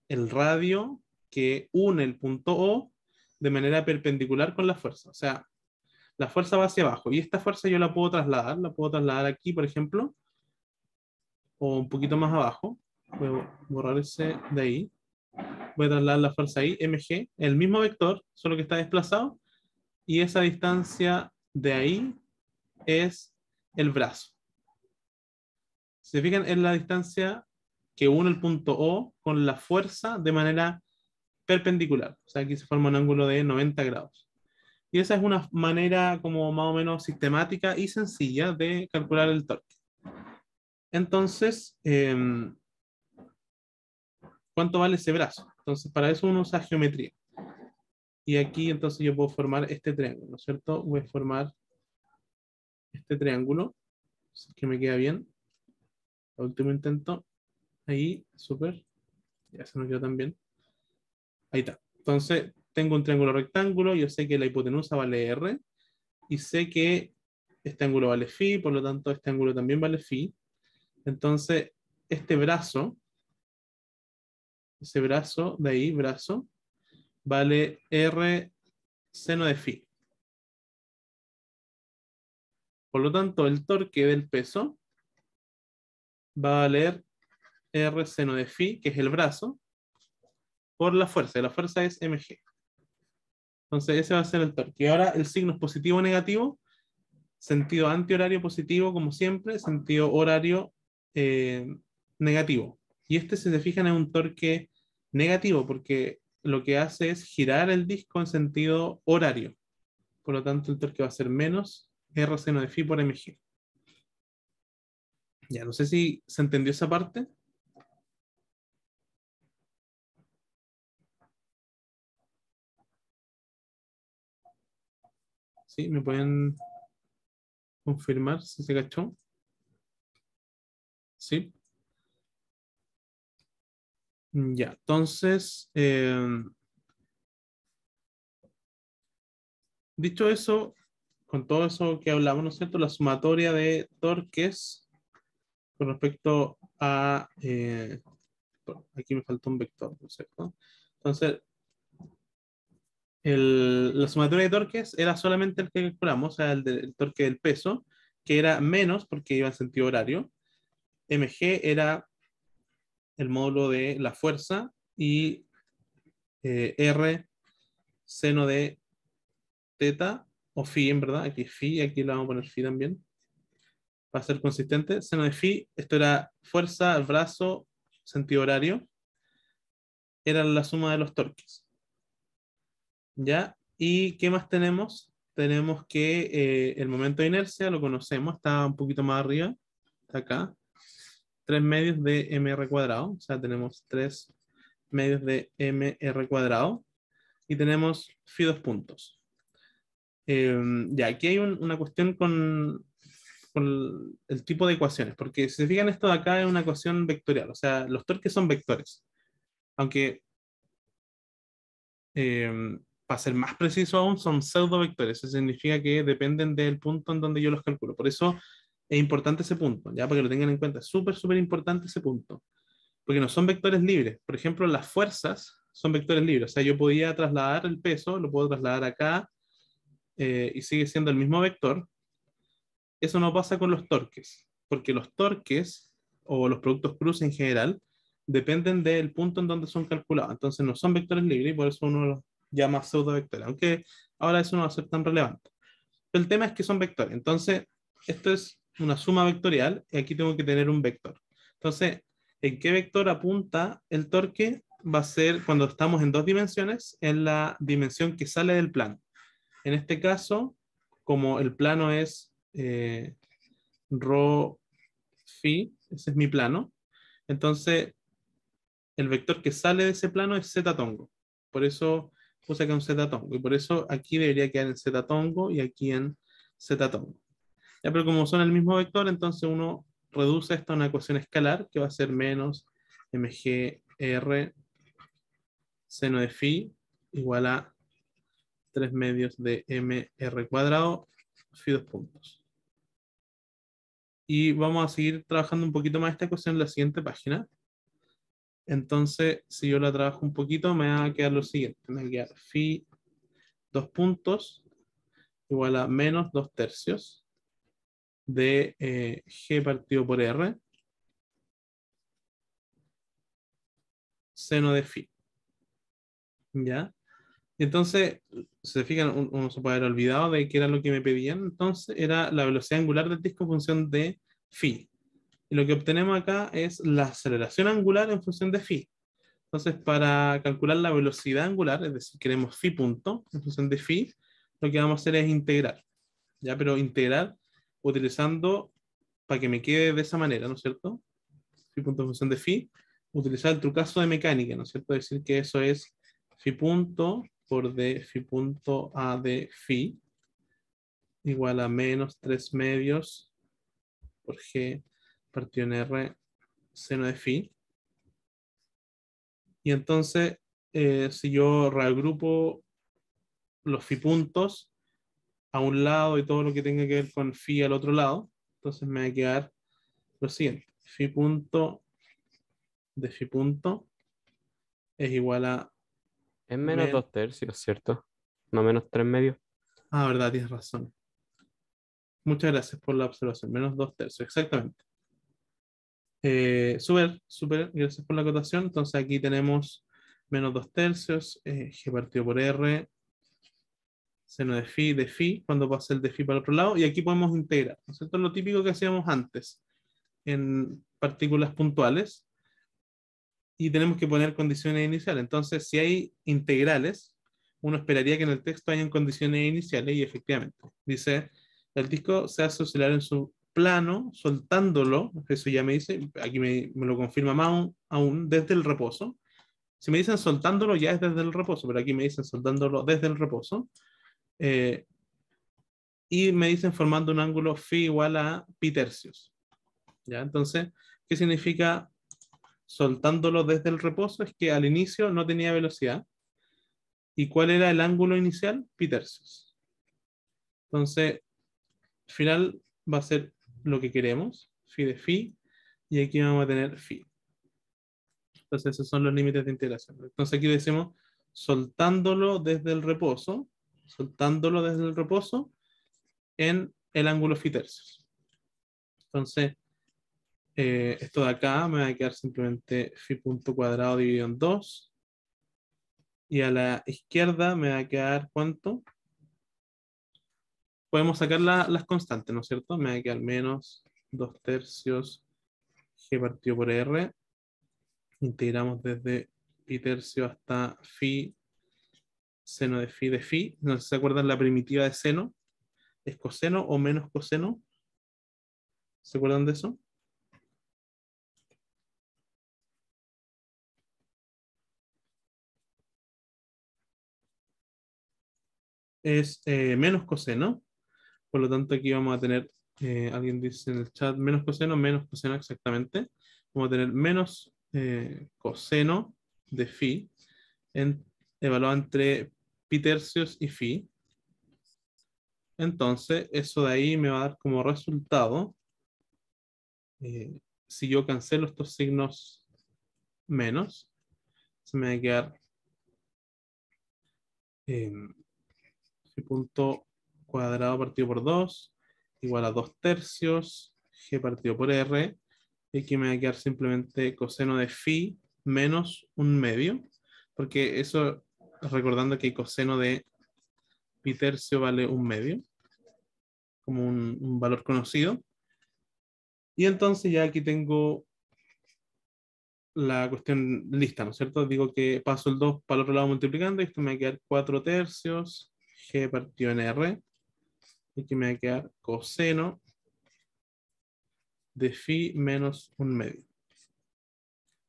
el radio que une el punto O de manera perpendicular con la fuerza. O sea, la fuerza va hacia abajo y esta fuerza yo la puedo trasladar aquí, por ejemplo, o un poquito más abajo. Voy a borrar ese de ahí. Voy a trasladar la fuerza ahí, mg, el mismo vector, solo que está desplazado, y esa distancia de ahí es el brazo. Si se fijan, es la distancia que une el punto O con la fuerza de manera perpendicular. O sea, aquí se forma un ángulo de 90 grados. Y esa es una manera como más o menos sistemática y sencilla de calcular el torque. Entonces, ¿cuánto vale ese brazo? Entonces, para eso uno usa geometría. Y aquí entonces yo puedo formar este triángulo, ¿no es cierto? Voy a formar este triángulo, si es que me queda bien. El último intento. Ahí, súper. Ya se nos quedó también. Ahí está. Entonces, tengo un triángulo rectángulo, yo sé que la hipotenusa vale R, y sé que este ángulo vale phi, por lo tanto este ángulo también vale phi. Entonces, este brazo, ese brazo de ahí, brazo, vale R seno de phi. Por lo tanto, el torque del peso va a valer R seno de phi, que es el brazo, por la fuerza. Y la fuerza es mg. Entonces, ese va a ser el torque. Y ahora el signo es positivo o negativo. Sentido antihorario positivo, como siempre. Sentido horario eh, negativo. Y este, si se fijan, es un torque negativo, porque lo que hace es girar el disco en sentido horario. Por lo tanto, el torque va a ser menos R seno de phi por mg. Ya, no sé si se entendió esa parte. ¿Sí? ¿Me pueden confirmar si se cachó? ¿Sí? Ya, entonces, dicho eso, con todo eso que hablamos, ¿no es cierto? La sumatoria de torques con respecto a... aquí me falta un vector, ¿no es cierto? Entonces, la sumatoria de torques era solamente el que calculamos, o sea, el torque del peso, que era menos porque iba en sentido horario. Mg era el módulo de la fuerza y R seno de teta o phi, en verdad. Aquí phi, aquí le vamos a poner phi también para ser consistente. Seno de phi, esto era fuerza, brazo, sentido horario, era la suma de los torques. ¿Ya? ¿Y qué más tenemos? Tenemos que el momento de inercia lo conocemos, está un poquito más arriba, está acá. 3 medios de mr cuadrado, o sea, tenemos 3 medios de mr cuadrado y tenemos phi dos puntos. Ya, aquí hay una cuestión con el tipo de ecuaciones, porque si se fijan, esto de acá es una ecuación vectorial, o sea, los torques son vectores, aunque para ser más preciso aún, son pseudo vectores, eso significa que dependen del punto en donde yo los calculo, por eso es importante ese punto, ya, para que lo tengan en cuenta, es súper, súper importante ese punto, porque no son vectores libres, por ejemplo, las fuerzas son vectores libres, o sea, yo podía trasladar el peso, lo puedo trasladar acá, y sigue siendo el mismo vector. Eso no pasa con los torques, porque los torques o los productos cruz en general dependen del punto en donde son calculados. Entonces no son vectores libres y por eso uno los llama pseudo-vectores, aunque ahora eso no va a ser tan relevante. Pero el tema es que son vectores. Entonces, esto es una suma vectorial y aquí tengo que tener un vector. Entonces, ¿en qué vector apunta el torque? Va a ser cuando estamos en dos dimensiones, en la dimensión que sale del plano. En este caso, como el plano es rho phi, ese es mi plano, entonces el vector que sale de ese plano es z tongo. Por eso puse acá un z tongo. Y por eso aquí debería quedar en z tongo y aquí en z tongo. Ya, pero como son el mismo vector, entonces uno reduce esto a una ecuación escalar que va a ser menos mgr seno de phi igual a 3 medios de mr cuadrado phi dos puntos. Y vamos a seguir trabajando un poquito más esta ecuación en la siguiente página. Entonces, si yo la trabajo un poquito, me va a quedar lo siguiente. Me va a quedar phi dos puntos igual a menos 2 tercios de g partido por r seno de phi. ¿Ya? Entonces, se fijan, uno se puede haber olvidado de qué era lo que me pedían. Entonces, era la velocidad angular del disco en función de phi. Y lo que obtenemos acá es la aceleración angular en función de phi. Entonces, para calcular la velocidad angular, es decir, queremos phi punto en función de phi, lo que vamos a hacer es integrar, ¿ya? Pero integrar utilizando, para que me quede de esa manera, ¿no es cierto? Phi punto en función de phi, utilizar el trucazo de mecánica, ¿no es cierto? Decir que eso es phi punto por d phi punto a de phi igual a menos 3 medios por g partido en r seno de phi. Y entonces, si yo reagrupo los phi puntos a un lado y todo lo que tenga que ver con phi al otro lado, entonces me va a quedar lo siguiente. Phi punto de phi punto es igual a... Es menos Men 2/3, ¿cierto? No menos 3 medios. ah, verdad, tienes razón. Muchas gracias por la observación. Menos 2/3, exactamente. Súper, súper, gracias por la acotación. Entonces aquí tenemos menos 2/3, g partido por r, seno de phi, cuando pasa el de phi para el otro lado, y aquí podemos integrar, ¿no es cierto? Lo típico que hacíamos antes en partículas puntuales, y tenemos que poner condiciones iniciales. Entonces, si hay integrales, uno esperaría que en el texto hayan condiciones iniciales, y efectivamente, dice, el disco se hace oscilar en su plano, soltándolo, eso ya me dice, aquí me lo confirma más aún, desde el reposo. Si me dicen soltándolo, ya es desde el reposo, pero aquí me dicen soltándolo desde el reposo. Eh, y me dicen formando un ángulo phi igual a pi tercios. ¿Ya? Entonces, ¿qué significa soltándolo desde el reposo? Es que al inicio no tenía velocidad. ¿Y cuál era el ángulo inicial? Pi tercios. Entonces, al final va a ser lo que queremos, phi de phi, y aquí vamos a tener phi. Entonces, esos son los límites de integración. Entonces, aquí decimos soltándolo desde el reposo, soltándolo desde el reposo en el ángulo phi tercios. Entonces, esto de acá me va a quedar simplemente phi punto cuadrado dividido en 2. Y a la izquierda me va a quedar ¿cuánto? Podemos sacar las constantes, ¿no es cierto? Me va a quedar menos 2/3 g partido por r. Integramos desde pi tercio hasta phi, seno de phi de phi. No sé si se acuerdan la primitiva de seno. ¿Es coseno o menos coseno? ¿Se acuerdan de eso? Es menos coseno. Por lo tanto, aquí vamos a tener, alguien dice en el chat, menos coseno exactamente. Vamos a tener menos coseno de phi evaluado entre pi tercios y phi. Entonces, eso de ahí me va a dar como resultado, si yo cancelo estos signos menos, se me va a quedar eh, phi punto cuadrado partido por 2 igual a 2/3 g partido por r. Y aquí me va a quedar simplemente coseno de phi menos un medio, porque eso, recordando que coseno de pi tercio vale un medio, como un valor conocido. Y entonces ya aquí tengo la cuestión lista, ¿no es cierto? Digo que paso el 2 para el otro lado multiplicando, y esto me va a quedar 4/3 g partido en r. Y aquí me va a quedar coseno de phi menos un medio.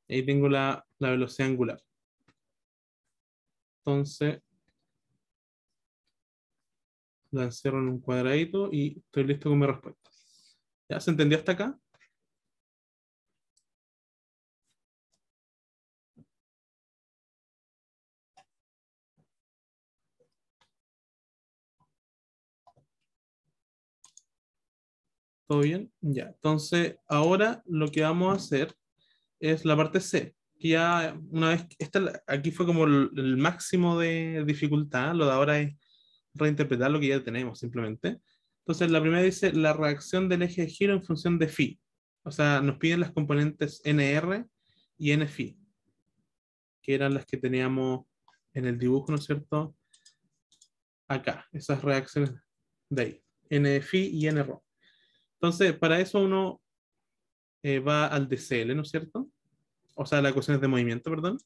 Ahí tengo la velocidad angular. Entonces, la encierro en un cuadradito y estoy listo con mi respuesta. ¿Ya se entendió hasta acá? ¿Todo bien? Ya. Entonces, ahora lo que vamos a hacer es la parte C. Que ya una vez, aquí fue como el máximo de dificultad, lo de ahora es reinterpretar lo que ya tenemos simplemente. Entonces, la primera dice la reacción del eje de giro en función de phi. O sea, nos piden las componentes nr y nφ, que eran las que teníamos en el dibujo, ¿no es cierto? Acá, esas reacciones de ahí, nφ y nρ. Entonces, para eso uno va al DCL, ¿no es cierto? O sea, las ecuaciones de movimiento, perdón.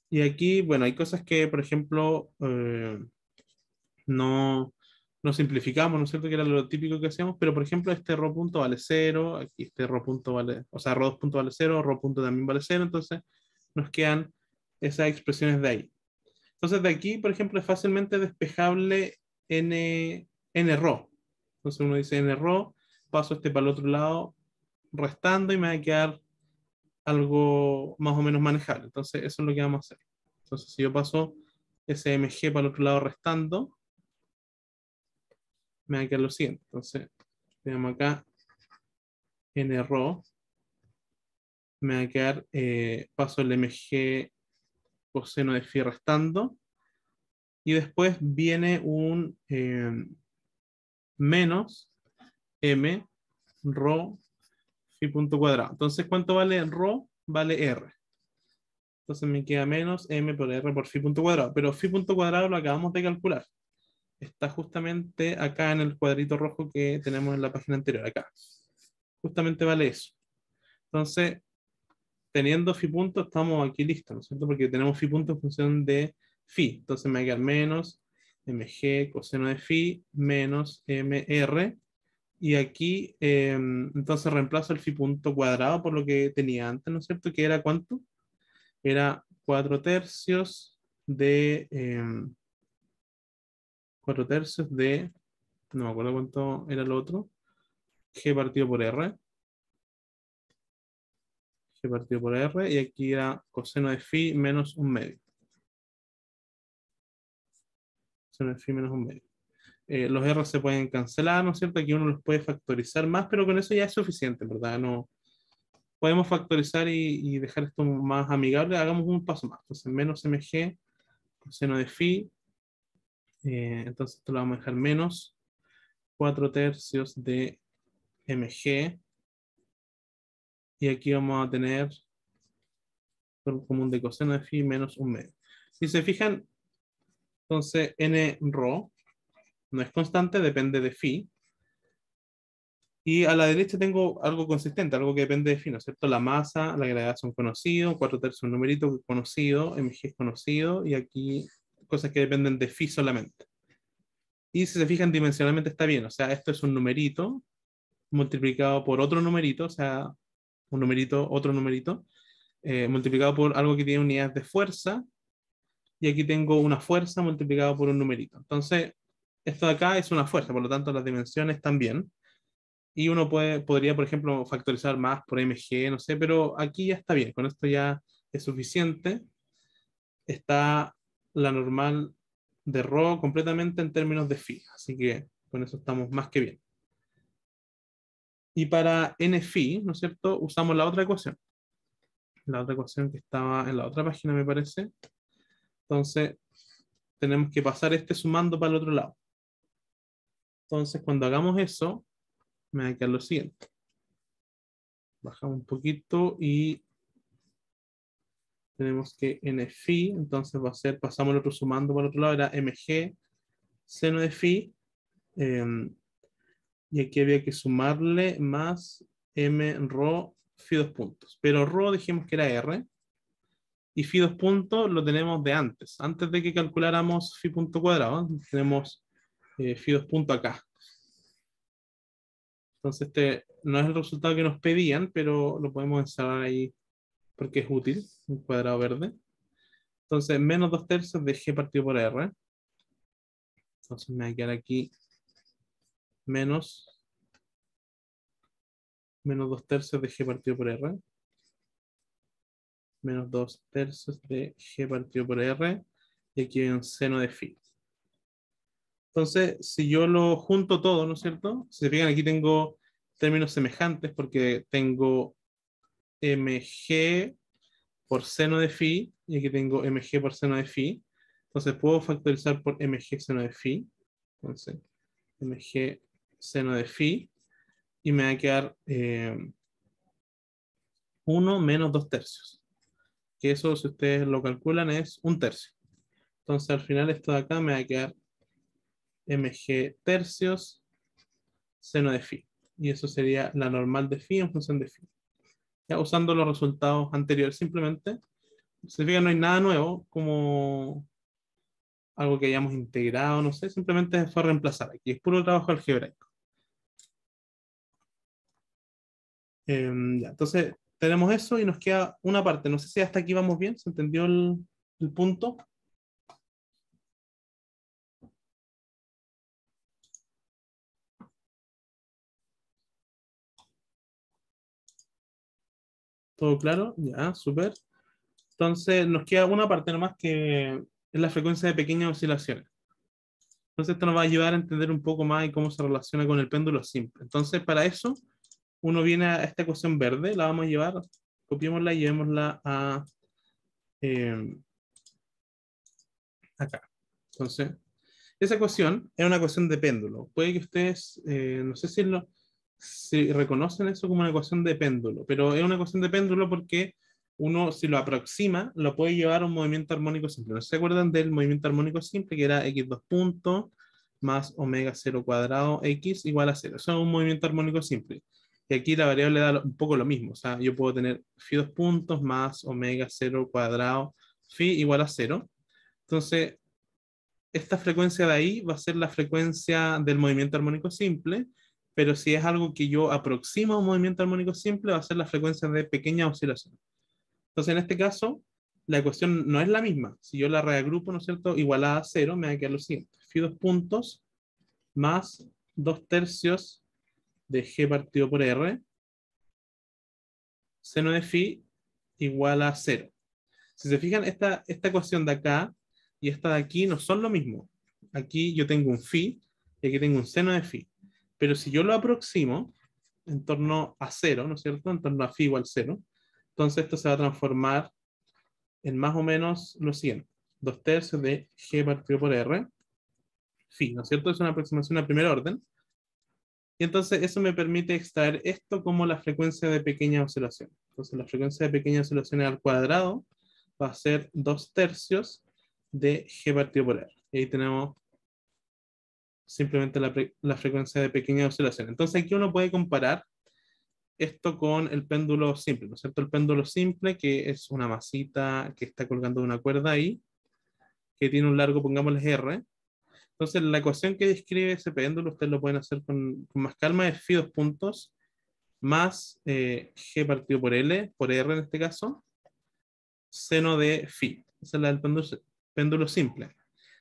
Y aquí, bueno, hay cosas que, por ejemplo, no, no simplificamos, ¿no es cierto? Que era lo típico que hacíamos, pero por ejemplo, este rho punto vale cero, aquí este rho punto vale, o sea, rho 2 punto vale cero, rho punto también vale cero, entonces nos quedan esas expresiones de ahí. Entonces, de aquí, por ejemplo, es fácilmente despejable n rho. Entonces uno dice n rho, paso este para el otro lado, restando y me va a quedar algo más o menos manejable. Entonces, eso es lo que vamos a hacer. Entonces, si yo paso ese mg para el otro lado restando, me va a quedar lo siguiente. Entonces, tenemos acá n rho, me va a quedar, paso el mg coseno de phi restando, y después viene un menos m rho phi punto cuadrado. Entonces, ¿cuánto vale rho? Vale r. Entonces me queda menos m por r por phi punto cuadrado. Pero phi punto cuadrado lo acabamos de calcular. Está justamente acá en el cuadrito rojo que tenemos en la página anterior, acá. Justamente vale eso. Entonces, teniendo phi punto, estamos aquí listos, ¿no es cierto? Porque tenemos phi punto en función de phi. Entonces me va a quedar menos mg coseno de phi menos mr. Y aquí, entonces reemplazo el phi punto cuadrado por lo que tenía antes, ¿no es cierto? Que era ¿cuánto? Era 4/3 de, 4/3 de, no me acuerdo cuánto era lo otro, g partido por r, g partido por r, y aquí era coseno de phi menos un medio. Coseno de phi menos un medio. Los r se pueden cancelar, ¿no es cierto? Aquí uno los puede factorizar más, pero con eso ya es suficiente, ¿verdad? No, podemos factorizar y dejar esto más amigable. Hagamos un paso más. Entonces, menos mg coseno de phi. Entonces, esto lo vamos a dejar menos 4/3 de mg. Y aquí vamos a tener el común de coseno de phi menos un medio. Si se fijan, entonces n rho no es constante, depende de phi. Y a la derecha tengo algo consistente, algo que depende de phi, ¿no es cierto? La masa, la gravedad son conocidos, 4/3 un numerito conocido, mg es conocido, y aquí cosas que dependen de phi solamente. Y si se fijan, dimensionalmente está bien, o sea, esto es un numerito multiplicado por otro numerito, o sea, un numerito, otro numerito, multiplicado por algo que tiene unidades de fuerza, y aquí tengo una fuerza multiplicada por un numerito. Entonces, esto de acá es una fuerza, por lo tanto las dimensiones también. Y uno podría, por ejemplo, factorizar más por mg, no sé, pero aquí ya está bien, con esto ya es suficiente. Está la normal de ρ completamente en términos de phi, así que con eso estamos más que bien. Y para n phi, ¿no es cierto? Usamos la otra ecuación. La otra ecuación que estaba en la otra página, me parece. Entonces, tenemos que pasar este sumando para el otro lado. Entonces, cuando hagamos eso, me va a quedar lo siguiente. Bajamos un poquito y tenemos que n phi, entonces va a ser, pasamos el otro sumando para el otro lado, era mg seno de phi, y aquí había que sumarle más m rho phi dos puntos. Pero rho dijimos que era r, y phi dos puntos lo tenemos de antes de que calculáramos phi punto cuadrado, tenemos phi dos puntos acá. Entonces este no es el resultado que nos pedían, pero lo podemos encerrar ahí porque es útil, un cuadrado verde. Entonces menos 2/3 de g partido por r. Entonces me va a quedar aquí menos 2/3 de g partido por r. Menos 2/3 de g partido por r. Y aquí hay un seno de phi. Entonces, si yo lo junto todo, ¿no es cierto? Si se fijan, aquí tengo términos semejantes porque tengo mg por seno de phi y aquí tengo mg por seno de phi. Entonces puedo factorizar por mg seno de phi. Entonces, mg seno de phi y me va a quedar 1 menos 2/3. Que eso, si ustedes lo calculan, es 1/3. Entonces, al final esto de acá me va a quedar mg tercios seno de phi. Y eso sería la normal de phi en función de phi. ya usando los resultados anteriores simplemente. Se fijan, no hay nada nuevo, como algo que hayamos integrado, no sé, simplemente se fue a reemplazar. Aquí es puro trabajo algebraico. Ya, entonces tenemos eso y nos queda una parte. No sé si hasta aquí vamos bien, ¿se entendió el punto? ¿Todo claro? Ya, súper. Entonces nos queda una parte nomás que es la frecuencia de pequeñas oscilaciones. Entonces esto nos va a ayudar a entender un poco más y cómo se relaciona con el péndulo simple. Entonces para eso uno viene a esta ecuación verde, la vamos a llevar, copiémosla y llevémosla a eh, acá. Entonces, esa ecuación es una ecuación de péndulo. Puede que ustedes, no sé si reconocen eso como una ecuación de péndulo, pero es una ecuación de péndulo porque uno, si lo aproxima, lo puede llevar a un movimiento armónico simple. ¿No se acuerdan del movimiento armónico simple, que era x dos puntos más omega cero cuadrado x igual a cero? Eso es un movimiento armónico simple. Y aquí la variable da un poco lo mismo. O sea, yo puedo tener phi dos puntos más omega cero cuadrado phi igual a cero. Entonces, esta frecuencia de ahí va a ser la frecuencia del movimiento armónico simple, pero si es algo que yo aproximo a un movimiento armónico simple, va a ser la frecuencia de pequeña oscilación. Entonces, en este caso, la ecuación no es la misma. Si yo la reagrupo, ¿no es cierto?, igualada a cero, me va a quedar lo siguiente. Phi dos puntos más 2/3 de g partido por r, seno de phi igual a cero. Si se fijan, esta ecuación de acá y esta de aquí no son lo mismo. Aquí yo tengo un phi y aquí tengo un seno de phi. Pero si yo lo aproximo en torno a cero, ¿no es cierto? En torno a phi igual cero, entonces esto se va a transformar en más o menos lo siguiente. 2/3 de g partido por r, phi, ¿no es cierto? Es una aproximación a primer orden. Y entonces eso me permite extraer esto como la frecuencia de pequeñas oscilaciones. Entonces la frecuencia de pequeñas oscilaciones al cuadrado va a ser 2/3 de g partido por r. Y ahí tenemos simplemente la frecuencia de pequeñas oscilaciones. Entonces aquí uno puede comparar esto con el péndulo simple, ¿no es cierto? El péndulo simple, que es una masita que está colgando de una cuerda ahí, que tiene un largo, pongámosle r. Entonces la ecuación que describe ese péndulo, ustedes lo pueden hacer con más calma, es phi dos puntos más g partido por r en este caso, seno de phi. Esa es la del péndulo simple.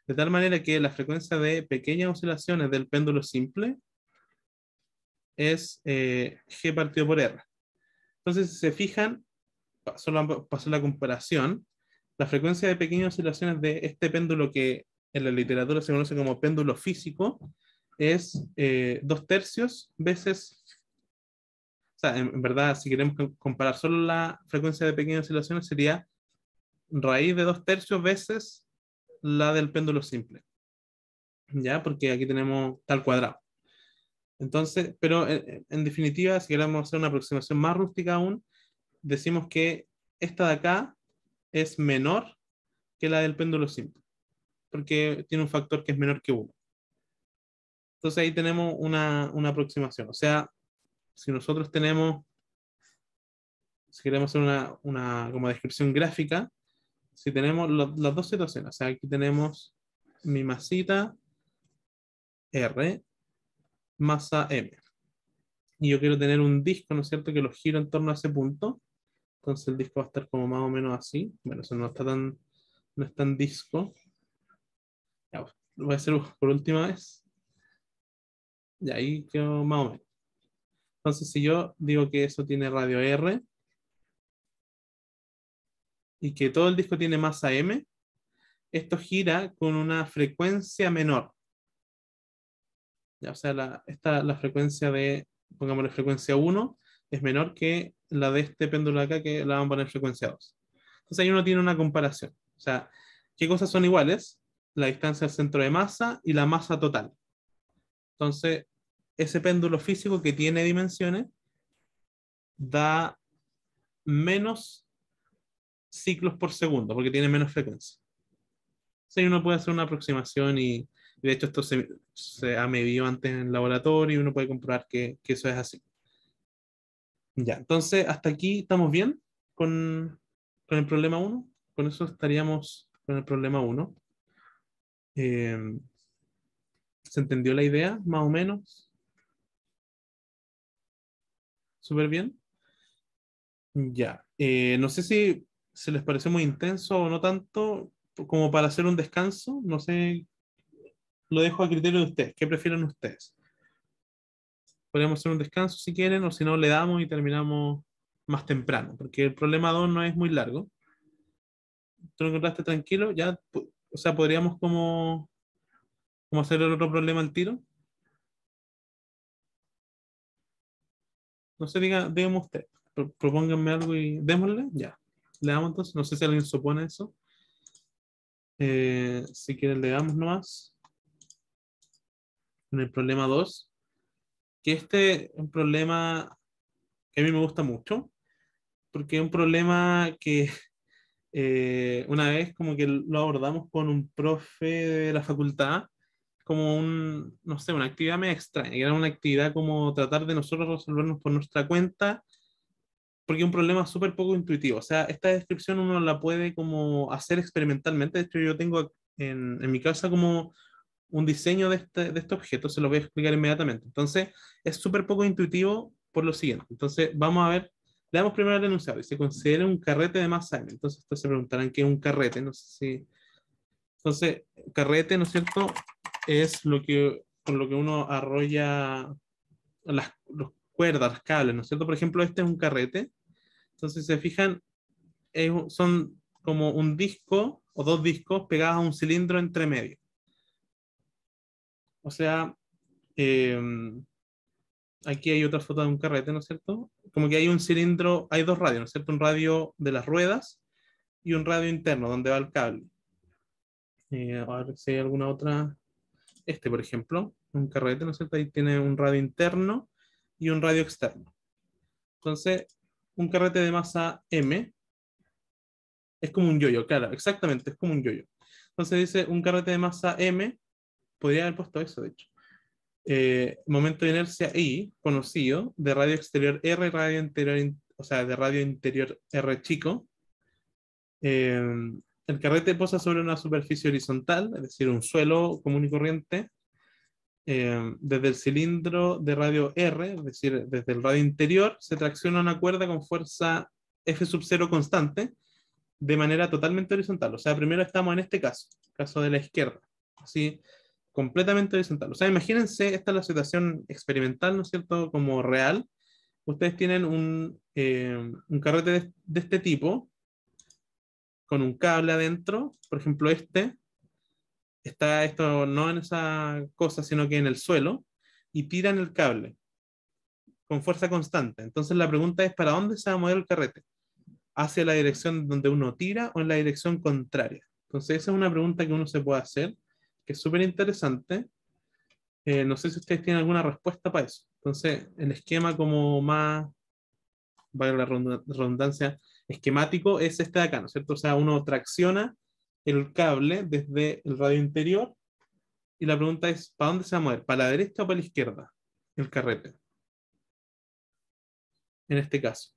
De tal manera que la frecuencia de pequeñas oscilaciones del péndulo simple es g partido por r. Entonces, si se fijan, pasó la comparación, la frecuencia de pequeñas oscilaciones de este péndulo que en la literatura se conoce como péndulo físico es 2/3 veces, o sea, en verdad, si queremos comparar solo la frecuencia de pequeñas oscilaciones, sería raíz de 2/3 veces la del péndulo simple, ¿ya? Porque aquí tenemos tal cuadrado. Entonces, pero en definitiva, si queremos hacer una aproximación más rústica aún, decimos que esta de acá es menor que la del péndulo simple, porque tiene un factor que es menor que 1. Entonces ahí tenemos una aproximación. O sea, si nosotros tenemos, si queremos hacer una como descripción gráfica, si tenemos las dos situaciones, o sea, aquí tenemos mi masita R, masa M. Y yo quiero tener un disco, ¿no es cierto?, que lo giro en torno a ese punto. Entonces el disco va a estar como más o menos así. Bueno, eso no es tan disco. Ya, pues, lo voy a hacer por última vez. Y ahí quedó más o menos. Entonces, si yo digo que eso tiene radio R y que todo el disco tiene masa M, esto gira con una frecuencia menor. Ya, o sea, la frecuencia de, pongámosle frecuencia 1, es menor que la de este péndulo de acá, que la vamos a poner frecuencia 2. Entonces ahí uno tiene una comparación. O sea, ¿qué cosas son iguales? La distancia al centro de masa y la masa total. Entonces, ese péndulo físico que tiene dimensiones da menos ciclos por segundo, porque tiene menos frecuencia. Entonces uno puede hacer una aproximación y de hecho esto se ha medido antes en el laboratorio y uno puede comprobar que eso es así. Ya, entonces hasta aquí estamos bien con el problema uno. Con eso estaríamos con el problema uno. ¿Se entendió la idea, más o menos? Súper bien. Ya. No sé si se les pareció muy intenso o no tanto, como para hacer un descanso. No sé, lo dejo a criterio de ustedes. ¿Qué prefieren ustedes? Podríamos hacer un descanso si quieren, o si no, le damos y terminamos más temprano, porque el problema 2 no es muy largo. ¿Tú lo encontraste tranquilo? Ya, o sea, podríamos como hacer el otro problema al tiro. No sé, dígame usted. Propónganme algo y démosle. Ya. Le damos entonces. No sé si alguien se opone a eso. Si quieren, le damos nomás. En el problema 2, que este es un problema que a mí me gusta mucho, porque es un problema que una vez como que lo abordamos con un profe de la facultad, como no sé, una actividad medio extraña, que era una actividad como tratar de nosotros resolvernos por nuestra cuenta, porque es un problema súper poco intuitivo. O sea, esta descripción uno la puede como hacer experimentalmente. De hecho, yo tengo en mi casa como un diseño de este objeto, se lo voy a explicar inmediatamente. Entonces, es súper poco intuitivo por lo siguiente. Entonces, vamos a ver, le damos primero al enunciado y se considera un carrete de masa m. Entonces, ustedes se preguntarán qué es un carrete, no sé si. Entonces, carrete, ¿no es cierto? Es con lo que uno arrolla los cuerdas, las cables, ¿no es cierto? Por ejemplo, este es un carrete. Entonces, si se fijan, son como un disco o dos discos pegados a un cilindro entre medio. O sea, eh, aquí hay otra foto de un carrete, ¿no es cierto? Como que hay un cilindro, hay dos radios, ¿no es cierto? Un radio de las ruedas y un radio interno donde va el cable. A ver si hay alguna otra. Este, por ejemplo, un carrete, ¿no es cierto? Ahí tiene un radio interno y un radio externo. Entonces, un carrete de masa M es como un yoyo, claro, exactamente, es como un yoyo. Entonces dice un carrete de masa M, podría haber puesto eso, de hecho. Momento de inercia I, conocido, de radio exterior R, radio interior, o sea, de radio interior R chico. Eh, el carrete posa sobre una superficie horizontal, es decir, un suelo común y corriente. Desde el cilindro de radio R, es decir, desde el radio interior, se tracciona una cuerda con fuerza F sub 0 constante de manera totalmente horizontal. O sea, primero estamos en este caso de la izquierda, así, completamente horizontal. O sea, imagínense, esta es la situación experimental, ¿no es cierto? Como real. Ustedes tienen un carrete de este tipo, con un cable adentro, por ejemplo, está esto no en esa cosa, sino que en el suelo, y tiran el cable con fuerza constante. Entonces la pregunta es, ¿para dónde se va a mover el carrete? ¿Hacia la dirección donde uno tira o en la dirección contraria? Entonces esa es una pregunta que uno se puede hacer, que es súper interesante. No sé si ustedes tienen alguna respuesta para eso. Entonces, el esquema como más, vaya la redundancia, esquemático es este de acá, ¿no es cierto? O sea, uno tracciona el cable desde el radio interior y la pregunta es, ¿para dónde se va a mover? ¿Para la derecha o para la izquierda? El carrete, en este caso.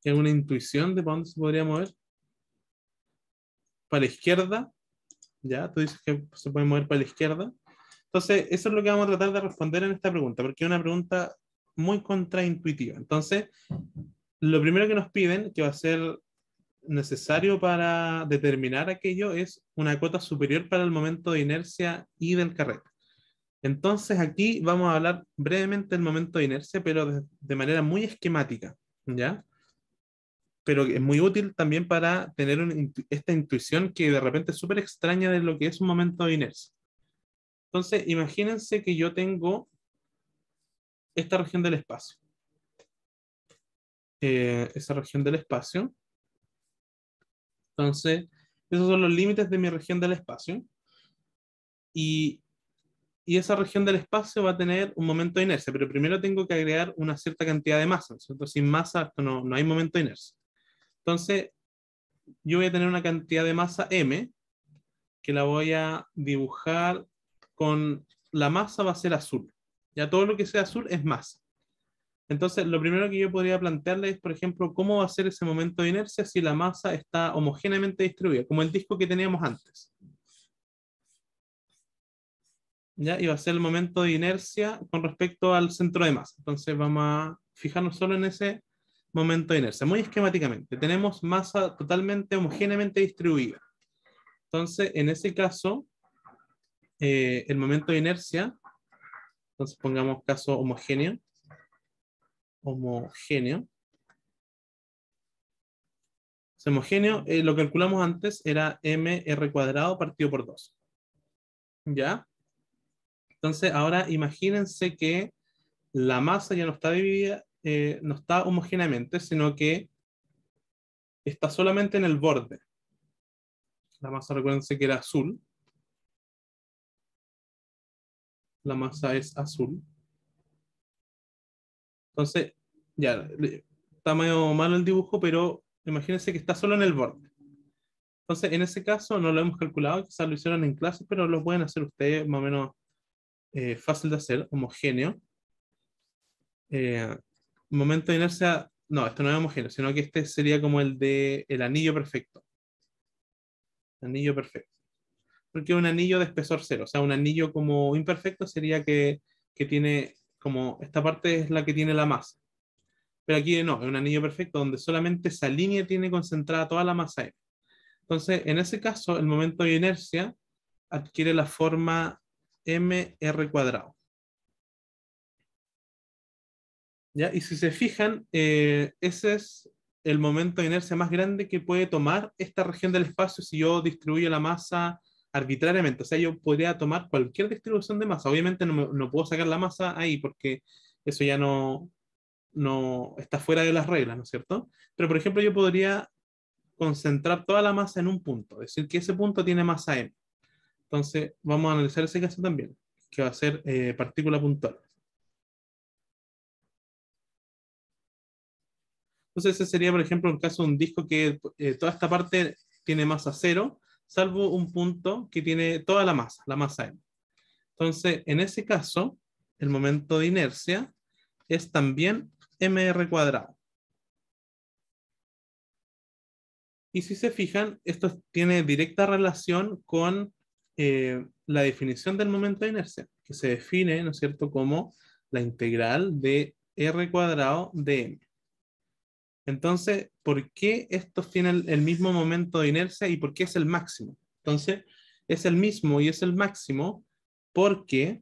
¿Hay alguna intuición de para dónde se podría mover? Para la izquierda, ya, tú dices que se puede mover para la izquierda. Entonces, eso es lo que vamos a tratar de responder en esta pregunta, porque es una pregunta muy contraintuitiva. Entonces, lo primero que nos piden, que va a ser necesario para determinar aquello, es una cota superior para el momento de inercia y del carrete. Entonces, aquí vamos a hablar brevemente del momento de inercia, pero de manera muy esquemática, ¿ya? Pero es muy útil también para tener esta intuición que de repente es súper extraña de lo que es un momento de inercia. Entonces, imagínense que yo tengo esta región del espacio. Esa región del espacio. Entonces, esos son los límites de mi región del espacio. Y, y esa región del espacio va a tener un momento de inercia, pero primero tengo que agregar una cierta cantidad de masa, ¿no es cierto? Sin masa, esto no hay momento de inercia. Entonces, yo voy a tener una cantidad de masa m, que la voy a dibujar con la masa va a ser azul. Ya todo lo que sea azul es masa. Entonces, lo primero que yo podría plantearle es, por ejemplo, cómo va a ser ese momento de inercia si la masa está homogéneamente distribuida, como el disco que teníamos antes. ¿Ya? Y va a ser el momento de inercia con respecto al centro de masa. Entonces, vamos a fijarnos solo en ese momento de inercia. Muy esquemáticamente, tenemos masa totalmente homogéneamente distribuida. Entonces, en ese caso, el momento de inercia, entonces pongamos caso homogéneo, homogéneo. Homogéneo, lo calculamos antes, era mr cuadrado partido por 2. ¿Ya? Entonces, ahora imagínense que la masa ya no está dividida, no está homogéneamente, sino que está solamente en el borde. La masa, recuérdense que era azul. La masa es azul. Entonces, ya, está medio malo el dibujo, pero imagínense que está solo en el borde. Entonces, en ese caso no lo hemos calculado, quizás lo hicieron en clase, pero lo pueden hacer ustedes más o menos fácil de hacer, homogéneo. Eh, Momento de inercia, no, esto no es homogéneo, sino que este sería como el de el anillo perfecto. Anillo perfecto. Porque un anillo de espesor cero, o sea, un anillo como imperfecto sería que tiene como, esta parte es la que tiene la masa. Pero aquí no, es un anillo perfecto donde solamente esa línea tiene concentrada toda la masa M. Entonces, en ese caso, el momento de inercia adquiere la forma mr cuadrado. ¿Ya? Y si se fijan, ese es el momento de inercia más grande que puede tomar esta región del espacio si yo distribuyo la masa arbitrariamente. O sea, yo podría tomar cualquier distribución de masa. Obviamente no puedo sacar la masa ahí porque eso ya no está fuera de las reglas, ¿no es cierto? Pero, por ejemplo, yo podría concentrar toda la masa en un punto, es decir, que ese punto tiene masa m. Entonces, vamos a analizar ese caso también, que va a ser partícula puntual. Entonces, ese sería, por ejemplo, el caso de un disco que toda esta parte tiene masa cero, salvo un punto que tiene toda la masa m. Entonces, en ese caso, el momento de inercia es también mr cuadrado. Y si se fijan, esto tiene directa relación con la definición del momento de inercia, que se define, ¿no es cierto?, como la integral de r cuadrado de m. Entonces, ¿por qué estos tienen el mismo momento de inercia y por qué es el máximo? Entonces, es el mismo y es el máximo porque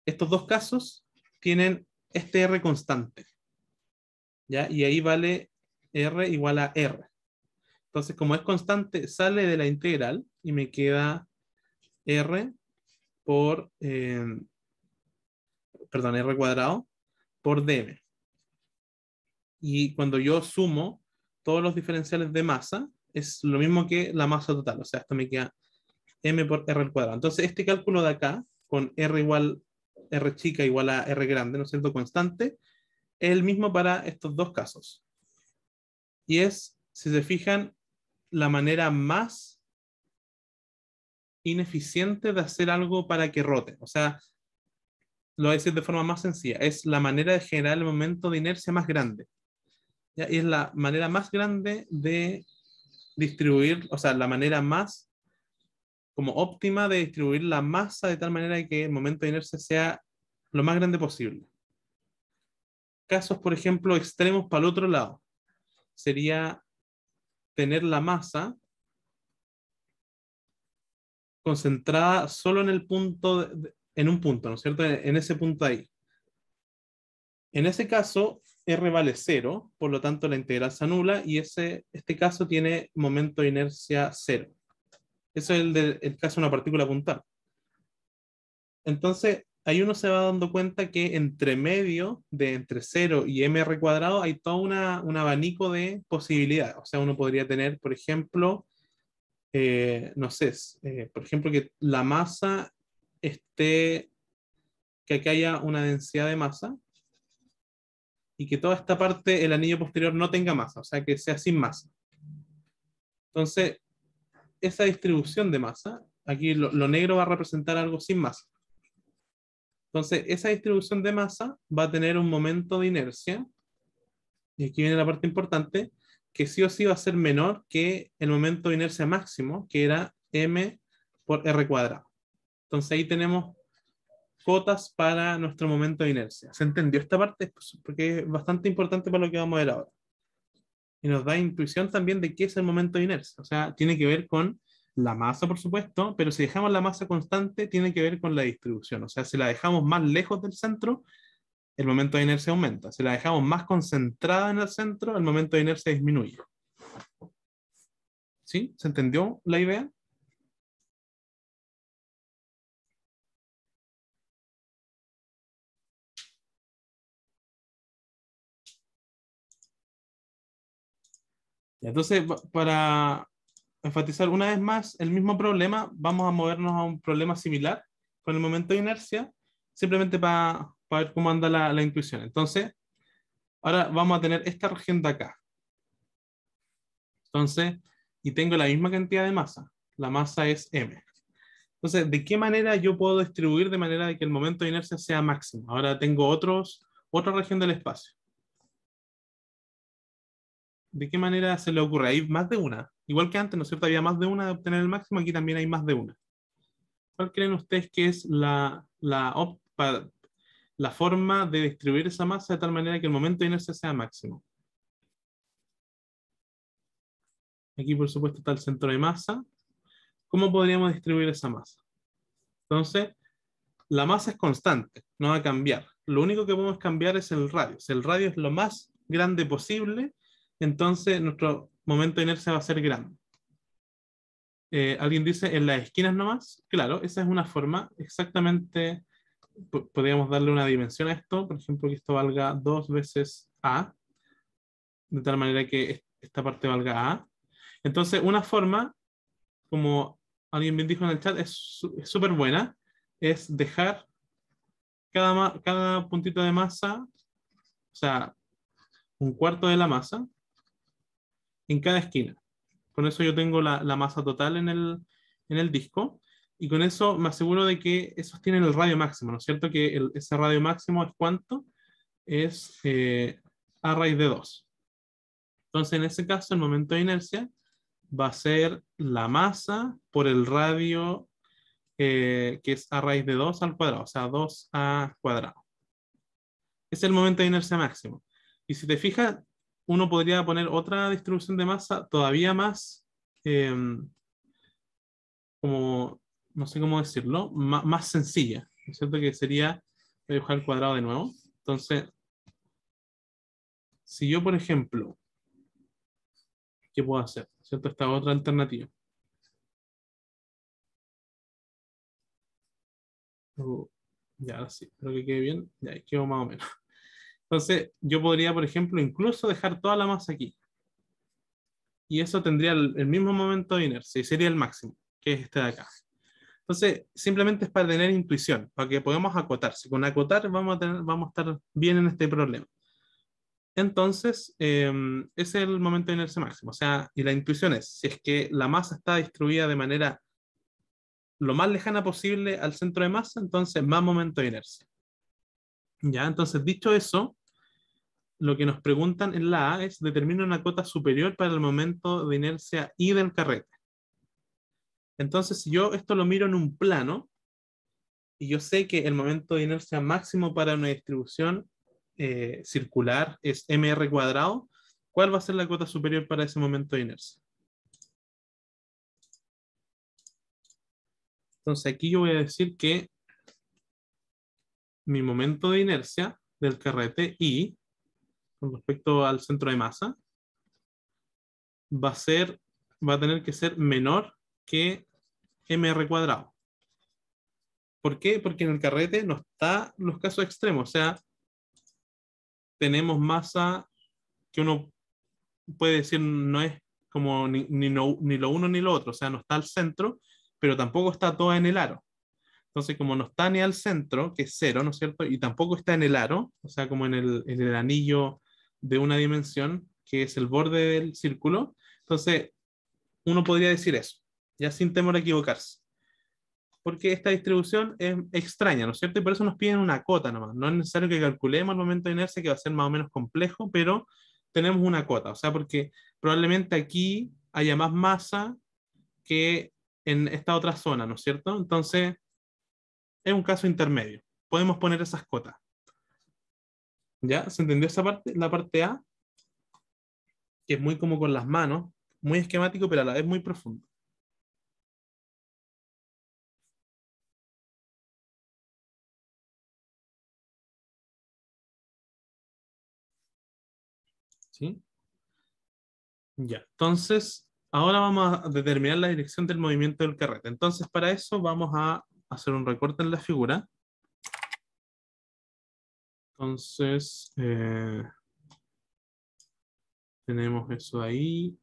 estos dos casos tienen este r constante, ¿ya? Y ahí vale r igual a r. Entonces, como es constante, sale de la integral y me queda r por, perdón, r cuadrado por dm. Y cuando yo sumo todos los diferenciales de masa, es lo mismo que la masa total. O sea, esto me queda m por r al cuadrado. Entonces, este cálculo de acá, con r igual, r chica igual a r grande, ¿no es cierto?, constante, es el mismo para estos dos casos. Y es, si se fijan, la manera más ineficiente de hacer algo para que rote. O sea, lo voy a decir de forma más sencilla, es la manera de generar el momento de inercia más grande. ¿Ya? Y es la manera más grande de distribuir, o sea, la manera más como óptima de distribuir la masa de tal manera que el momento de inercia sea lo más grande posible. Casos, por ejemplo, extremos para el otro lado, sería tener la masa concentrada solo en el punto, en un punto, ¿no es cierto? En ese punto ahí. En ese caso, R vale 0, por lo tanto la integral se anula y este caso tiene momento de inercia 0. Eso es el caso de una partícula puntual. Entonces, ahí uno se va dando cuenta que entre medio de entre 0 y mr cuadrado hay todo un abanico de posibilidades. O sea, uno podría tener, por ejemplo, no sé, por ejemplo, que la masa esté, que aquí haya una densidad de masa y que toda esta parte, el anillo posterior, no tenga masa, o sea, que sea sin masa. Entonces, esa distribución de masa, aquí lo negro va a representar algo sin masa. Entonces, esa distribución de masa va a tener un momento de inercia, y aquí viene la parte importante, que sí o sí va a ser menor que el momento de inercia máximo, que era m por r cuadrado. Entonces ahí tenemos cotas para nuestro momento de inercia. ¿Se entendió esta parte? Pues, porque es bastante importante para lo que vamos a ver ahora. Y nos da intuición también de qué es el momento de inercia. O sea, tiene que ver con la masa, por supuesto, pero si dejamos la masa constante, tiene que ver con la distribución. O sea, si la dejamos más lejos del centro, el momento de inercia aumenta. Si la dejamos más concentrada en el centro, el momento de inercia disminuye. ¿Sí? ¿Se entendió la idea? Entonces, para enfatizar una vez más el mismo problema, vamos a movernos a un problema similar con el momento de inercia, simplemente para ver cómo anda la intuición. Entonces, ahora vamos a tener esta región de acá. Entonces, y tengo la misma cantidad de masa. La masa es m. Entonces, ¿de qué manera yo puedo distribuir de manera de que el momento de inercia sea máximo? Ahora tengo otra región del espacio. ¿De qué manera se le ocurre? Hay más de una. Igual que antes, ¿no es cierto? Había más de una de obtener el máximo, aquí también hay más de una. ¿Cuál creen ustedes que es la forma de distribuir esa masa de tal manera que el momento de inercia sea máximo? Aquí, por supuesto, está el centro de masa. ¿Cómo podríamos distribuir esa masa? Entonces, la masa es constante, no va a cambiar. Lo único que podemos cambiar es el radio. Si el radio es lo más grande posible, entonces nuestro momento de inercia va a ser grande. ¿Alguien dice en las esquinas nomás? Claro, esa es una forma exactamente. Podríamos darle una dimensión a esto, por ejemplo, que esto valga 2 veces A, de tal manera que esta parte valga A. Entonces, una forma, como alguien bien dijo en el chat, es súper buena, es dejar cada puntito de masa, o sea, un cuarto de la masa, en cada esquina. Con eso yo tengo la masa total en el disco, y con eso me aseguro de que esos tienen el radio máximo, ¿no es cierto? Que ese radio máximo es ¿cuánto? Es a raíz de 2. Entonces, en ese caso, el momento de inercia va a ser la masa por el radio, que es a raíz de 2 al cuadrado, o sea, 2a cuadrado. Es el momento de inercia máximo. Y si te fijas, uno podría poner otra distribución de masa todavía más, eh, como, no sé cómo decirlo, más sencilla, ¿no es cierto? Que sería, voy a dibujar el cuadrado de nuevo. Entonces, si yo, por ejemplo, ¿qué puedo hacer? ¿Cierto? Esta otra alternativa. Ya, ahora sí, espero que quede bien. Ya, ahí quedó más o menos. Entonces, yo podría, por ejemplo, incluso dejar toda la masa aquí. Y eso tendría el mismo momento de inercia y sería el máximo, que es este de acá. Entonces, simplemente es para tener intuición, para que podamos acotar. Si con acotar vamos a estar bien en este problema. Entonces, ese es el momento de inercia máximo. O sea, y la intuición es, si es que la masa está distribuida de manera lo más lejana posible al centro de masa, entonces más momento de inercia. Ya, entonces, dicho eso, lo que nos preguntan en la A es determina una cota superior para el momento de inercia I del carrete. Entonces, si yo esto lo miro en un plano, y yo sé que el momento de inercia máximo para una distribución circular es mr cuadrado, ¿cuál va a ser la cota superior para ese momento de inercia? Entonces, aquí yo voy a decir que mi momento de inercia del carrete I, con respecto al centro de masa, va a tener que ser menor que mr cuadrado. ¿Por qué? Porque en el carrete no está los casos extremos, o sea, tenemos masa que uno puede decir no es como ni lo uno ni lo otro, o sea, no está al centro, pero tampoco está toda en el aro. Entonces, como no está ni al centro, que es cero, ¿no es cierto? Y tampoco está en el aro, o sea, como en el anillo de una dimensión, que es el borde del círculo. Entonces, uno podría decir eso, ya sin temor a equivocarse. porque esta distribución es extraña, ¿no es cierto? Y por eso nos piden una cota nomás. No es necesario que calculemos el momento de inercia, que va a ser más o menos complejo, pero tenemos una cota. O sea, porque probablemente aquí haya más masa que en esta otra zona, ¿no es cierto? Entonces, es un caso intermedio. Podemos poner esas cotas. ¿Ya? ¿Se entendió esa parte? La parte A, que es muy como con las manos, muy esquemático, pero a la vez muy profundo. ¿Sí? Ya. Entonces, ahora vamos a determinar la dirección del movimiento del carrete. Entonces, para eso vamos a hacer un recorte en la figura. Entonces, tenemos eso ahí.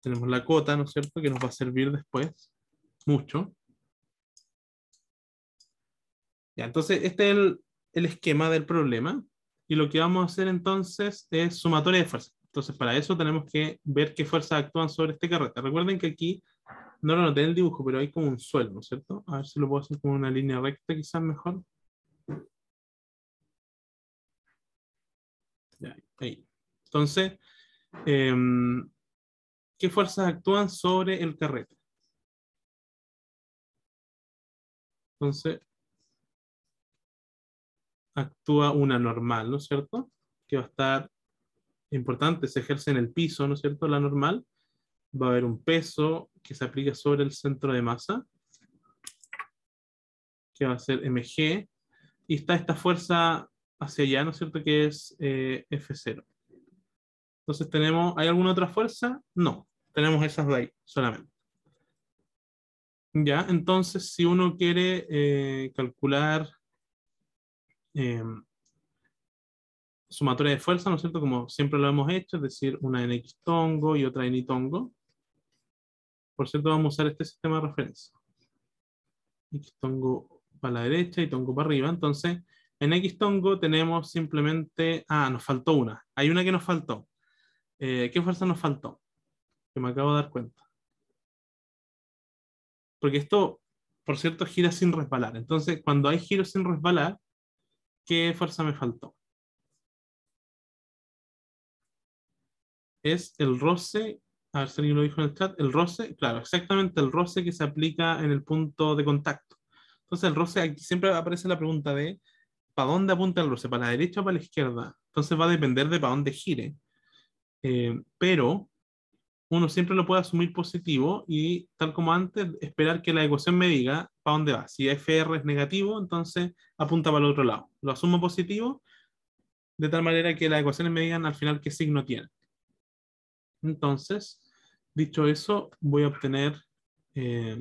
Tenemos la cota, ¿no es cierto? Que nos va a servir después mucho. Ya, entonces, este es el esquema del problema. Y lo que vamos a hacer entonces es sumatoria de fuerzas. Entonces, para eso tenemos que ver qué fuerzas actúan sobre este carrete. Recuerden que aquí no lo noté en el dibujo, pero hay como un suelo, ¿no es cierto? A ver si lo puedo hacer como una línea recta, quizás mejor. Ya, ahí. Entonces, em, ¿qué fuerzas actúan sobre el carrete? Entonces, actúa una normal, ¿no es cierto? Que va a estar importante, se ejerce en el piso, ¿no es cierto? La normal. Va a haber un peso que se aplica sobre el centro de masa, que va a ser mg, y está esta fuerza hacia allá, ¿no es cierto? Que es F0. Entonces tenemos, ¿hay alguna otra fuerza? No, tenemos esas de ahí solamente. Ya, entonces si uno quiere calcular eh, sumatoria de fuerza, ¿no es cierto? Como siempre lo hemos hecho, es decir, una en X tongo y otra en Y tongo. Por cierto, vamos a usar este sistema de referencia. X tongo para la derecha y tongo para arriba. Entonces, en X tongo tenemos simplemente... Ah, nos faltó una. Hay una que nos faltó. ¿Qué fuerza nos faltó? Que me acabo de dar cuenta. Porque esto, por cierto, gira sin resbalar. Entonces, cuando hay giro sin resbalar, ¿qué fuerza me faltó? Es el roce, a ver si alguien lo dijo en el chat, el roce, claro, exactamente el roce que se aplica en el punto de contacto. Entonces, el roce, aquí siempre aparece la pregunta de ¿para dónde apunta el roce? ¿Para la derecha o para la izquierda? Entonces va a depender de para dónde gire. Pero uno siempre lo puede asumir positivo y, tal como antes, esperar que la ecuación me diga para dónde va. Si FR es negativo, entonces apunta para el otro lado. Lo asumo positivo, de tal manera que las ecuaciones me digan al final qué signo tiene. Entonces, dicho eso, voy a obtener eh,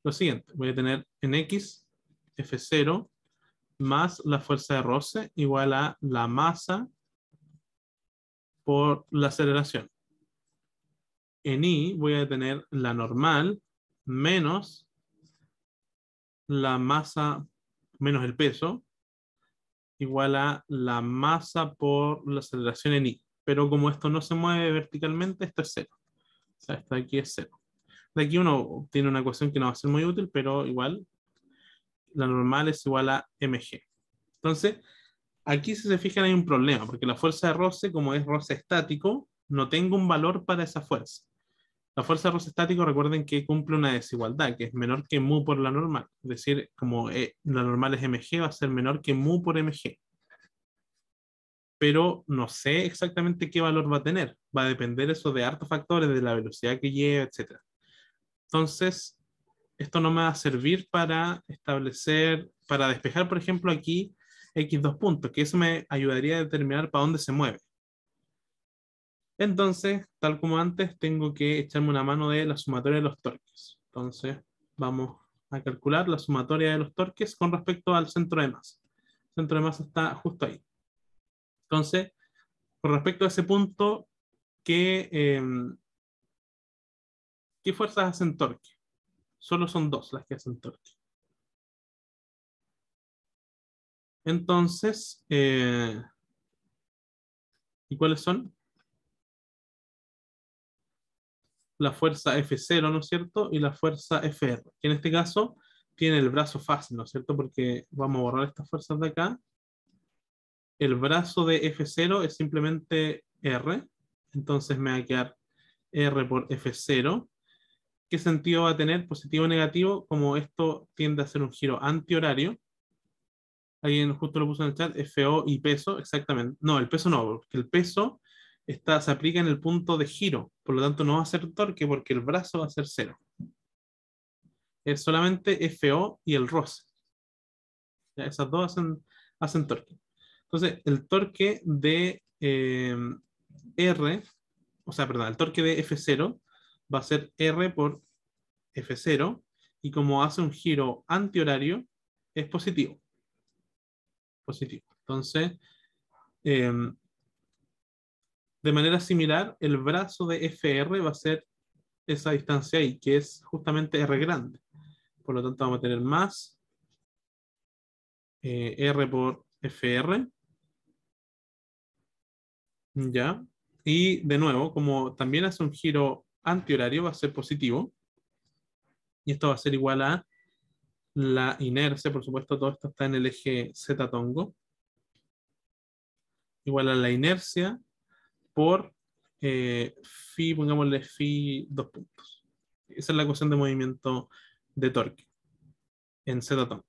lo siguiente. Voy a tener en X F0 más la fuerza de roce igual a la masa por la aceleración. En Y voy a tener la normal menos la masa menos el peso igual a la masa por la aceleración en Y. Pero como esto no se mueve verticalmente, esto es cero. O sea, esto de aquí es cero. De aquí uno obtiene una ecuación que no va a ser muy útil, pero igual la normal es igual a mg. Entonces, aquí si se fijan hay un problema, porque la fuerza de roce, como es roce estático, no tengo un valor para esa fuerza. La fuerza de roce estático, recuerden que cumple una desigualdad, que es menor que mu por la normal. Es decir, como la normal es mg, va a ser menor que mu por mg. Pero no sé exactamente qué valor va a tener. Va a depender eso de hartos factores, de la velocidad que lleva, etc. Entonces, esto no me va a servir para establecer, para despejar, por ejemplo, aquí X dos puntos, que eso me ayudaría a determinar para dónde se mueve. Entonces, tal como antes, tengo que echarme una mano de la sumatoria de los torques. Entonces, vamos a calcular la sumatoria de los torques con respecto al centro de masa. El centro de masa está justo ahí. Entonces, con respecto a ese punto, ¿qué, ¿qué fuerzas hacen torque? Solo son dos las que hacen torque. Entonces, ¿y cuáles son? la fuerza F0, ¿no es cierto? Y la fuerza FR, que en este caso tiene el brazo fácil, ¿no es cierto? Porque vamos a borrar estas fuerzas de acá. El brazo de F0 es simplemente R, entonces me va a quedar R por F0. ¿Qué sentido va a tener positivo o negativo? Como esto tiende a ser un giro antihorario. Alguien justo lo puso en el chat, FO y peso, exactamente. No, el peso no, porque el peso se aplica en el punto de giro, por lo tanto no va a ser torque porque el brazo va a ser cero. Es solamente FO y el roce. Ya, esas dos hacen torque. Entonces, el torque de R, o sea, perdón, el torque de F0 va a ser R por F0 y como hace un giro antihorario, es positivo. Positivo. Entonces, eh, de manera similar, el brazo de FR va a ser esa distancia ahí, que es justamente R grande. Por lo tanto, vamos a tener más R por FR. ¿Ya? Y de nuevo, como también hace un giro antihorario, va a ser positivo. Y esto va a ser igual a la inercia, por supuesto, todo esto está en el eje Z tongo. Igual a la inercia por phi, pongámosle phi 2 puntos. Esa es la ecuación de movimiento de torque en Z tongo.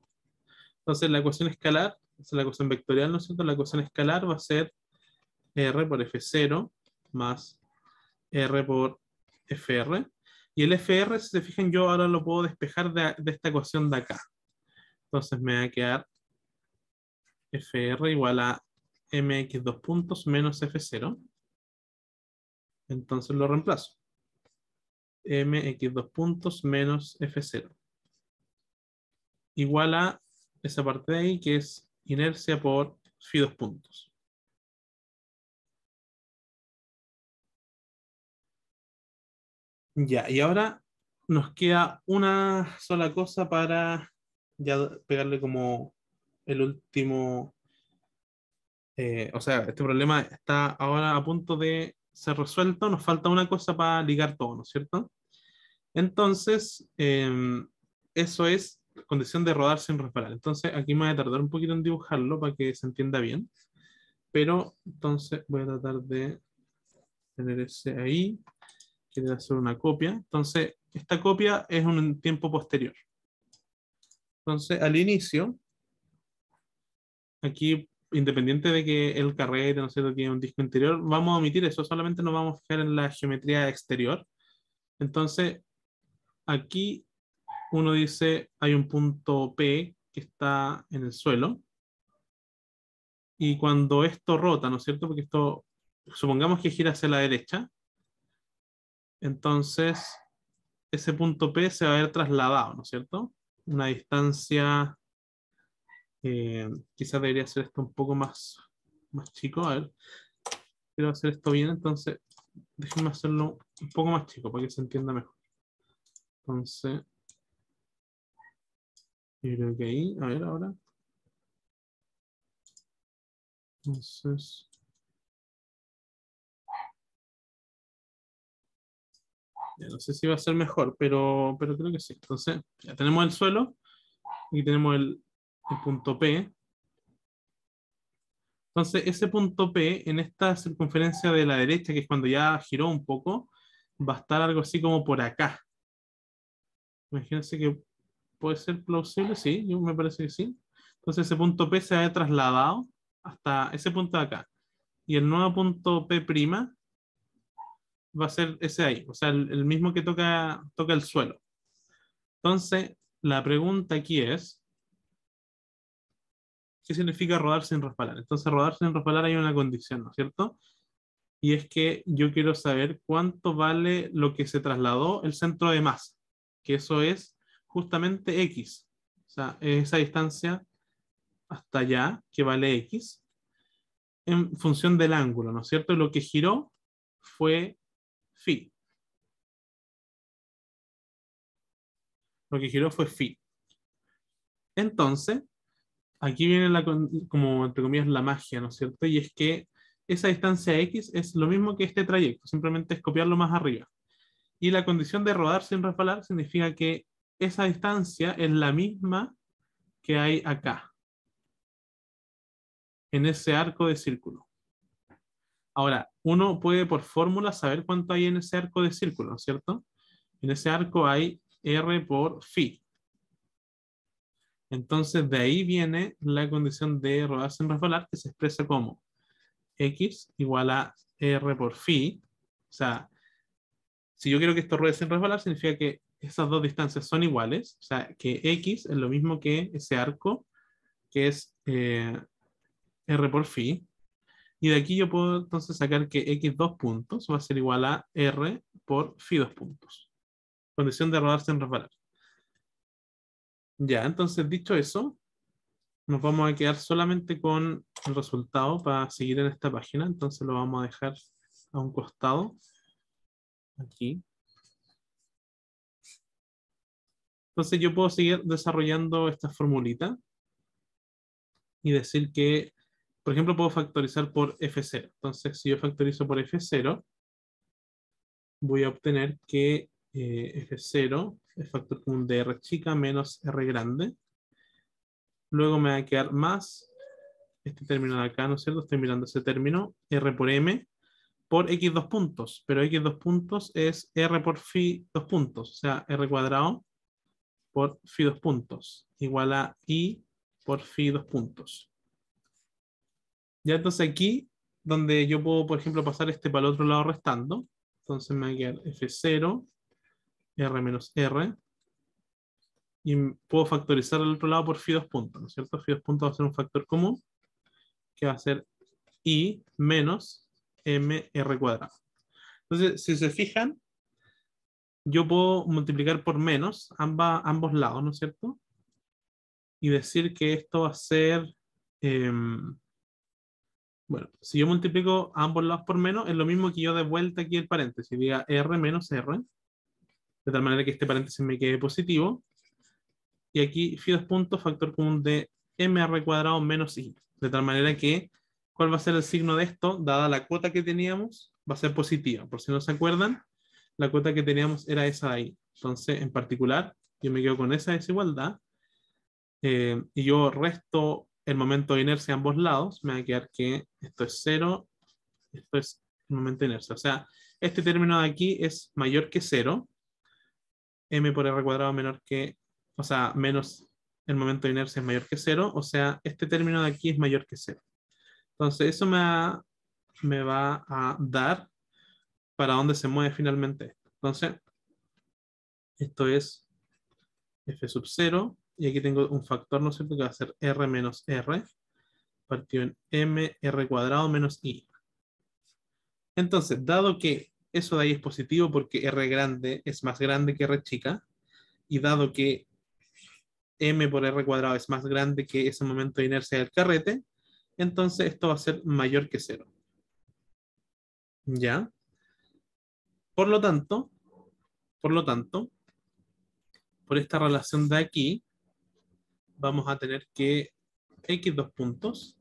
Entonces la ecuación escalar, esa es la ecuación vectorial, ¿no es cierto? La ecuación escalar va a ser R por F0 más R por FR. Y el FR, si se fijan, yo ahora lo puedo despejar de esta ecuación de acá. Entonces me va a quedar FR igual a MX 2 puntos menos F0. Entonces lo reemplazo. MX 2 puntos menos F0. Igual a esa parte de ahí que es inercia por phi 2 puntos. Ya, y ahora nos queda una sola cosa para ya pegarle como el último. O sea, este problema está ahora a punto de ser resuelto. Nos falta una cosa para ligar todo, ¿no es cierto? Entonces, eso es condición de rodar sin reparar. Entonces, aquí me voy a tardar un poquito en dibujarlo para que se entienda bien. Pero, entonces, voy a tratar de tener ese ahí. Quiero hacer una copia. Entonces, esta copia es un tiempo posterior. Entonces, al inicio, aquí, independiente de que el carrete, no sé, tiene un disco interior, vamos a omitir eso, solamente nos vamos a fijar en la geometría exterior. Entonces, aquí uno dice, hay un punto P que está en el suelo, y cuando esto rota, ¿no es cierto? Porque esto, supongamos que gira hacia la derecha, entonces ese punto P se va a ver trasladado, ¿no es cierto? Una distancia, quizás debería ser esto un poco más chico, a ver, quiero hacer esto bien, entonces déjenme hacerlo un poco más chico para que se entienda mejor. Entonces, yo creo que ahí, a ver ahora. Entonces, ya no sé si va a ser mejor, pero creo que sí. Entonces, ya tenemos el suelo y tenemos el punto P. Entonces, ese punto P en esta circunferencia de la derecha, que es cuando ya giró un poco, va a estar algo así como por acá. Imagínense que puede ser plausible, sí, yo me parece que sí. Entonces, ese punto P se ha trasladado hasta ese punto de acá. Y el nuevo punto P' va a ser ese ahí, o sea, el mismo que toca el suelo. Entonces, la pregunta aquí es, ¿qué significa rodar sin resbalar? Entonces, rodar sin resbalar hay una condición, ¿no es cierto? Y es que yo quiero saber cuánto vale lo que se trasladó el centro de masa, que eso es justamente X. O sea, es esa distancia hasta allá, que vale X, en función del ángulo, ¿no es cierto? Lo que giró fue phi. Lo que giró fue phi. Entonces, aquí viene como entre comillas la magia, ¿no es cierto? Y es que esa distancia X es lo mismo que este trayecto, simplemente es copiarlo más arriba. Y la condición de rodar sin resbalar significa que esa distancia es la misma que hay acá, en ese arco de círculo. Ahora, uno puede por fórmula saber cuánto hay en ese arco de círculo, ¿no es cierto? En ese arco hay R por phi. Entonces, de ahí viene la condición de rodar sin resbalar, que se expresa como X igual a R por phi. O sea, si yo quiero que esto ruede sin resbalar, significa que esas dos distancias son iguales. O sea, que X es lo mismo que ese arco, que es R por phi. Y de aquí yo puedo entonces sacar que X dos puntos va a ser igual a R por phi dos puntos. Condición de rodar sin resbalar. Ya, entonces dicho eso, nos vamos a quedar solamente con el resultado para seguir en esta página. Entonces lo vamos a dejar a un costado. Aquí. Entonces yo puedo seguir desarrollando esta formulita y decir que, por ejemplo, puedo factorizar por F0. Entonces, si yo factorizo por F0, voy a obtener que F0 es factor común de R chica menos R grande. Luego me va a quedar más este término de acá, ¿no es cierto? Estoy mirando ese término, R por M, por X dos puntos. Pero X dos puntos es R por phi dos puntos. O sea, R cuadrado por phi dos puntos. Igual a I por phi dos puntos. Ya entonces aquí, donde yo puedo, por ejemplo, pasar este para el otro lado restando. Entonces me va a quedar F0, R menos R. Y puedo factorizar al otro lado por phi dos puntos, ¿no es cierto? Phi dos puntos va a ser un factor común, que va a ser I menos MR cuadrado. Entonces, si se fijan, yo puedo multiplicar por menos ambos lados, ¿no es cierto? Y decir que esto va a ser... bueno, si yo multiplico a ambos lados por menos, es lo mismo que yo de vuelta aquí el paréntesis, diga R menos R, de tal manera que este paréntesis me quede positivo. Y aquí phi dos puntos, factor común de MR cuadrado menos I. De tal manera que, ¿cuál va a ser el signo de esto? Dada la cuota que teníamos, va a ser positiva. Por si no se acuerdan, la cuota que teníamos era esa de ahí. Entonces, en particular, yo me quedo con esa desigualdad. Y yo resto el momento de inercia a ambos lados, me va a quedar que esto es 0, esto es el momento de inercia. O sea, este término de aquí es mayor que 0, m por r cuadrado menor que, o sea, menos el momento de inercia es mayor que 0, o sea, este término de aquí es mayor que 0. Entonces, eso me va a dar para dónde se mueve finalmente esto. Entonces, esto es f sub 0, y aquí tengo un factor, ¿no es cierto?, que va a ser r menos r, partido en m r cuadrado menos i. Entonces, dado que eso de ahí es positivo porque r grande es más grande que r chica, y dado que m por r cuadrado es más grande que ese momento de inercia del carrete, entonces esto va a ser mayor que 0. ¿Ya? Por lo tanto, por lo tanto, por esta relación de aquí, vamos a tener que x dos puntos,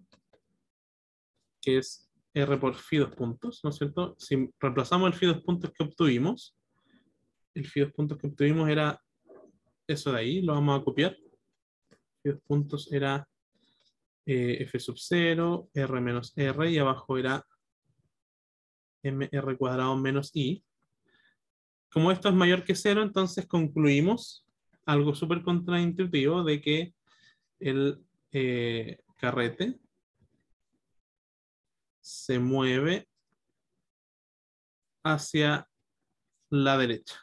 que es r por phi dos puntos, ¿no es cierto? Si reemplazamos el phi dos puntos que obtuvimos, el phi dos puntos que obtuvimos era eso de ahí, lo vamos a copiar. Phi dos puntos era f sub 0, r menos r, y abajo era mr cuadrado menos i. Como esto es mayor que 0, entonces concluimos algo súper contraintuitivo de que el carrete se mueve hacia la derecha.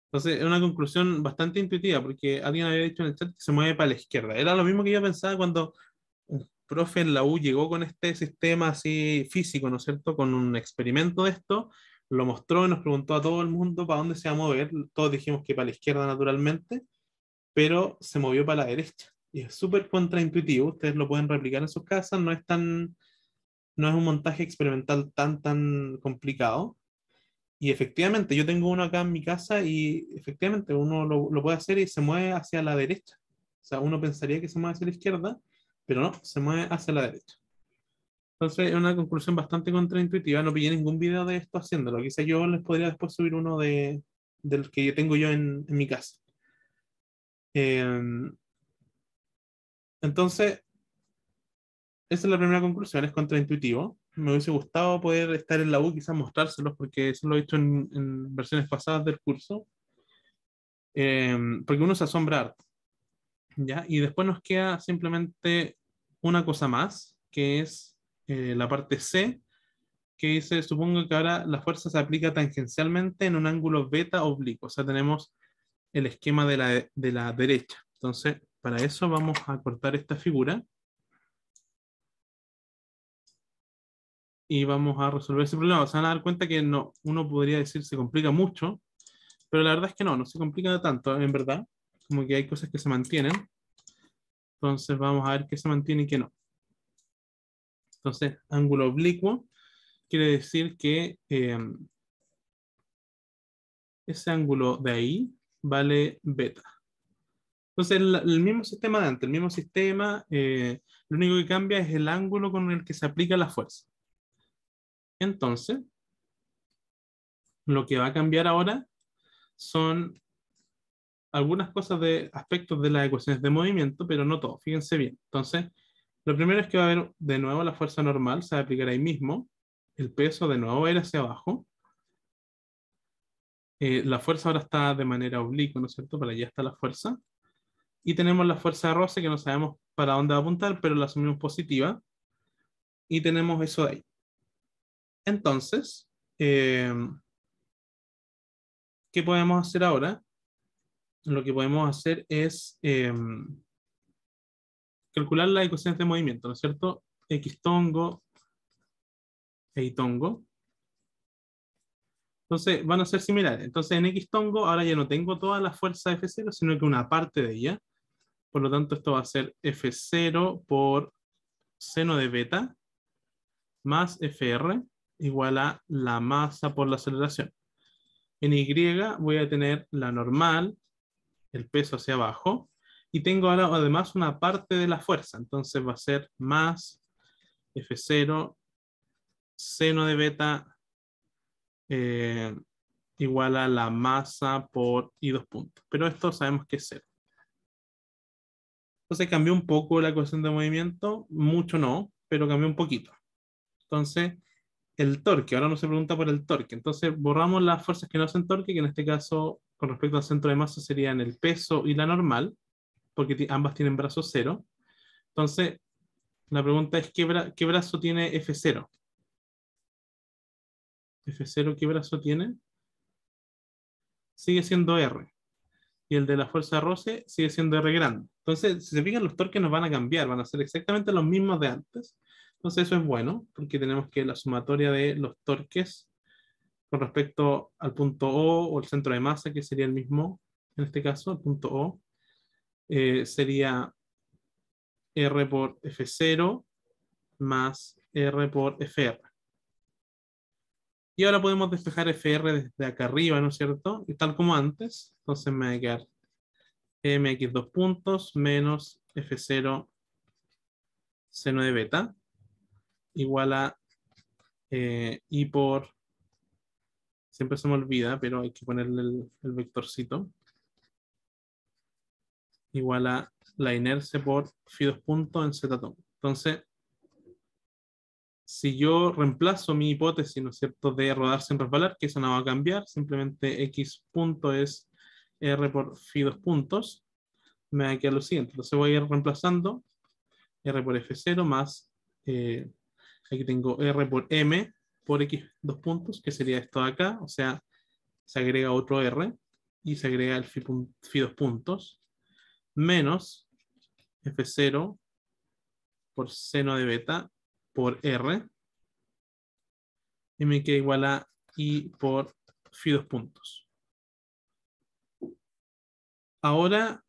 Entonces, es una conclusión bastante intuitiva, porque alguien había dicho en el chat que se mueve para la izquierda. Era lo mismo que yo pensaba cuando un profe en la U llegó con este sistema así físico, ¿no es cierto? Con un experimento de esto, lo mostró y nos preguntó a todo el mundo para dónde se va a mover. Todos dijimos que para la izquierda naturalmente, pero se movió para la derecha. Y es súper contraintuitivo, ustedes lo pueden replicar en sus casas, no es un montaje experimental tan complicado. Y efectivamente, yo tengo uno acá en mi casa y efectivamente uno lo puede hacer y se mueve hacia la derecha. O sea, uno pensaría que se mueve hacia la izquierda, pero no, se mueve hacia la derecha. Entonces es una conclusión bastante contraintuitiva. No pillé ningún video de esto haciéndolo. Quizá yo les podría después subir uno del que yo tengo yo en mi casa. Eh, entonces, esa es la primera conclusión, es contraintuitivo. Me hubiese gustado poder estar en la U, quizás mostrárselos, porque eso lo he hecho en versiones pasadas del curso. Porque uno se asombra harto, ¿ya? Y después nos queda simplemente una cosa más, que es la parte C, que dice, supongo que ahora la fuerza se aplica tangencialmente en un ángulo beta oblicuo. O sea, tenemos el esquema de la derecha. Entonces, para eso vamos a cortar esta figura y vamos a resolver ese problema. Se van a dar cuenta que no, uno podría decir se complica mucho, pero la verdad es que no se complica tanto, en verdad. Como que hay cosas que se mantienen. Entonces vamos a ver qué se mantiene y qué no. Entonces, ángulo oblicuo quiere decir que ese ángulo de ahí vale beta. Entonces, el mismo sistema de antes, el mismo sistema, lo único que cambia es el ángulo con el que se aplica la fuerza. Entonces, lo que va a cambiar ahora son algunas cosas de aspectos de las ecuaciones de movimiento, pero no todo. Fíjense bien. Entonces, lo primero es que va a haber de nuevo la fuerza normal, se va a aplicar ahí mismo. El peso de nuevo va a ir hacia abajo. La fuerza ahora está de manera oblicua, ¿no es cierto? Para allá está la fuerza. Y tenemos la fuerza de roce que no sabemos para dónde va a apuntar, pero la asumimos positiva. Y tenemos eso de ahí. Entonces, eh, ¿qué podemos hacer ahora? Lo que podemos hacer es calcular las ecuaciones de movimiento, ¿no es cierto? X tongo e Y tongo. Entonces van a ser similares. Entonces en X tongo ahora ya no tengo toda la fuerza F0, sino que una parte de ella. Por lo tanto, esto va a ser F0 por seno de beta más Fr igual a la masa por la aceleración. En Y voy a tener la normal, el peso hacia abajo, y tengo ahora además una parte de la fuerza. Entonces va a ser más F0 seno de beta eh, igual a la masa por I dos puntos. Pero esto sabemos que es cero. Entonces cambió un poco la ecuación de movimiento, mucho no, pero cambió un poquito. Entonces, el torque, ahora no se pregunta por el torque. Entonces, borramos las fuerzas que no hacen torque, que en este caso, con respecto al centro de masa, serían el peso y la normal, porque ambas tienen brazo cero. Entonces, la pregunta es, ¿qué brazo tiene F0? ¿F0 qué brazo tiene? Sigue siendo R. Y el de la fuerza de roce sigue siendo R grande. Entonces, si se fijan, los torques nos van a cambiar, van a ser exactamente los mismos de antes. Entonces, eso es bueno, porque tenemos que la sumatoria de los torques con respecto al punto O el centro de masa, que sería el mismo, en este caso, el punto O, sería R por F0 más R por FR. Y ahora podemos despejar FR desde acá arriba, ¿no es cierto? Y tal como antes, entonces me va a quedar MX dos puntos menos F0 seno de beta igual a I por, siempre se me olvida, pero hay que ponerle el vectorcito, igual a la inercia por phi dos puntos en z tongo. Entonces, si yo reemplazo mi hipótesis, ¿no es cierto?, de rodar sin resbalar, que eso no va a cambiar, simplemente x punto es r por phi dos puntos, me va a quedar lo siguiente. Entonces voy a ir reemplazando r por f0 más, aquí tengo r por m por x dos puntos, que sería esto de acá, o sea, se agrega otro r y se agrega el phi dos puntos, menos f0 por seno de beta por r, y me queda igual a I por phi dos puntos. Ahora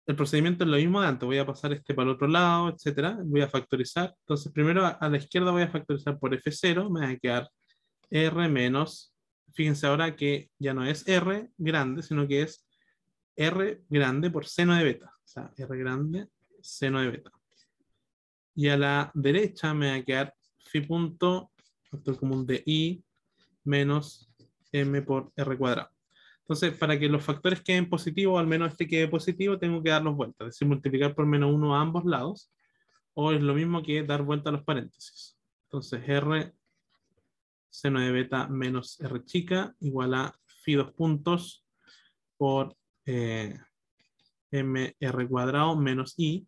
el procedimiento es lo mismo de antes. Voy a pasar este para el otro lado, etcétera. Voy a factorizar. Entonces, primero a la izquierda voy a factorizar por F0. Me va a quedar R menos. Fíjense ahora que ya no es R grande, sino que es R grande por seno de beta. O sea, R grande, seno de beta. Y a la derecha me va a quedar phi punto, factor común de I, menos M por R cuadrado. Entonces, para que los factores queden positivos, al menos este quede positivo, tengo que darlos vueltas, es decir, multiplicar por menos 1 a ambos lados, o es lo mismo que dar vuelta a los paréntesis. Entonces, R seno de beta menos R chica igual a phi 2 puntos por MR cuadrado menos I.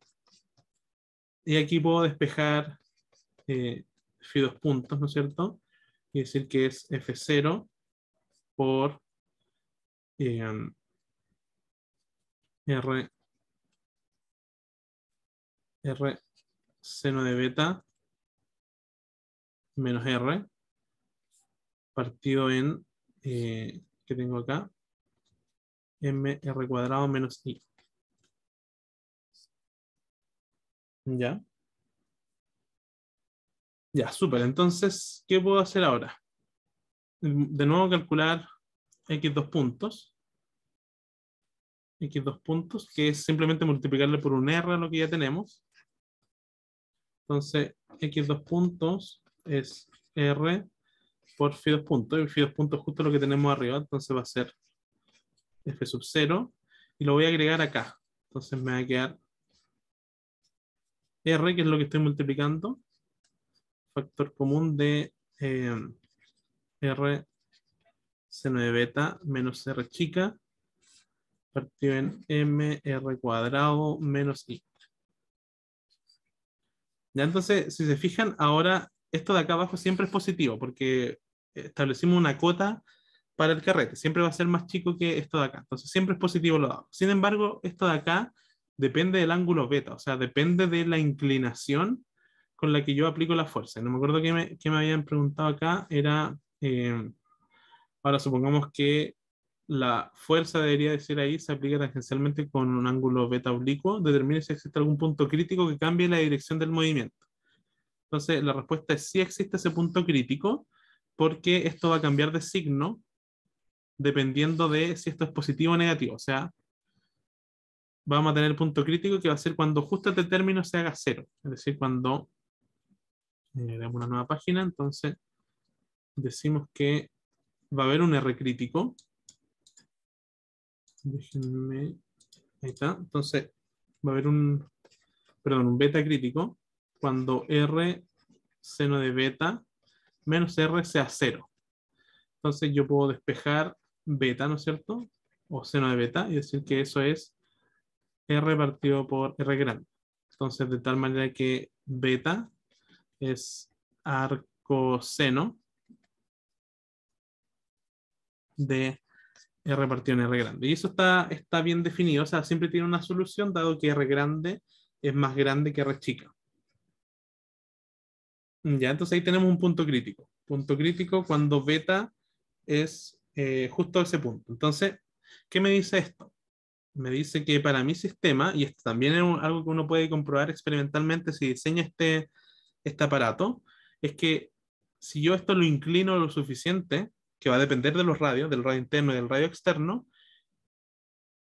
Y aquí puedo despejar phi 2 puntos, ¿no es cierto? Y decir que es F0 por R seno de beta menos R partido en, ¿qué tengo acá? MR cuadrado menos I. ¿Ya? Ya, súper. Entonces, ¿qué puedo hacer ahora? De nuevo calcular x2 puntos. X2 puntos, que es simplemente multiplicarle por un R a lo que ya tenemos. Entonces, x2 puntos es R por phi 2 puntos. Y phi 2 puntos es justo lo que tenemos arriba. Entonces va a ser F sub 0. Y lo voy a agregar acá. Entonces me va a quedar R, que es lo que estoy multiplicando. Factor común de R seno de beta menos R chica partido en MR cuadrado menos I. Ya, entonces, si se fijan, ahora esto de acá abajo siempre es positivo porque establecimos una cota para el carrete. Siempre va a ser más chico que esto de acá. Entonces, siempre es positivo lo dado. Sin embargo, esto de acá depende del ángulo beta, o sea, depende de la inclinación con la que yo aplico la fuerza. No me acuerdo qué me habían preguntado acá. Era, ahora supongamos que la fuerza debería decir ahí se aplica tangencialmente con un ángulo beta oblicuo. Determine si existe algún punto crítico que cambie la dirección del movimiento. Entonces, la respuesta es sí existe ese punto crítico, porque esto va a cambiar de signo dependiendo de si esto es positivo o negativo. O sea, vamos a tener el punto crítico que va a ser cuando justo este término se haga cero. Es decir, cuando damos una nueva página, entonces decimos que va a haber un R crítico. Déjenme. Ahí está. Entonces, va a haber un beta crítico cuando R seno de beta menos R sea cero. Entonces yo puedo despejar beta, ¿no es cierto? O seno de beta y decir que eso es R partido por R grande. Entonces, de tal manera que beta es arcoseno de R partido en R grande. Y eso está bien definido, o sea, siempre tiene una solución, dado que R grande es más grande que R chica. Ya, entonces ahí tenemos un punto crítico. Punto crítico cuando beta es justo ese punto. Entonces, ¿qué me dice esto? Me dice que para mi sistema, y esto también es algo que uno puede comprobar experimentalmente si diseña este aparato, es que si yo esto lo inclino lo suficiente, que va a depender de los radios, del radio interno y del radio externo,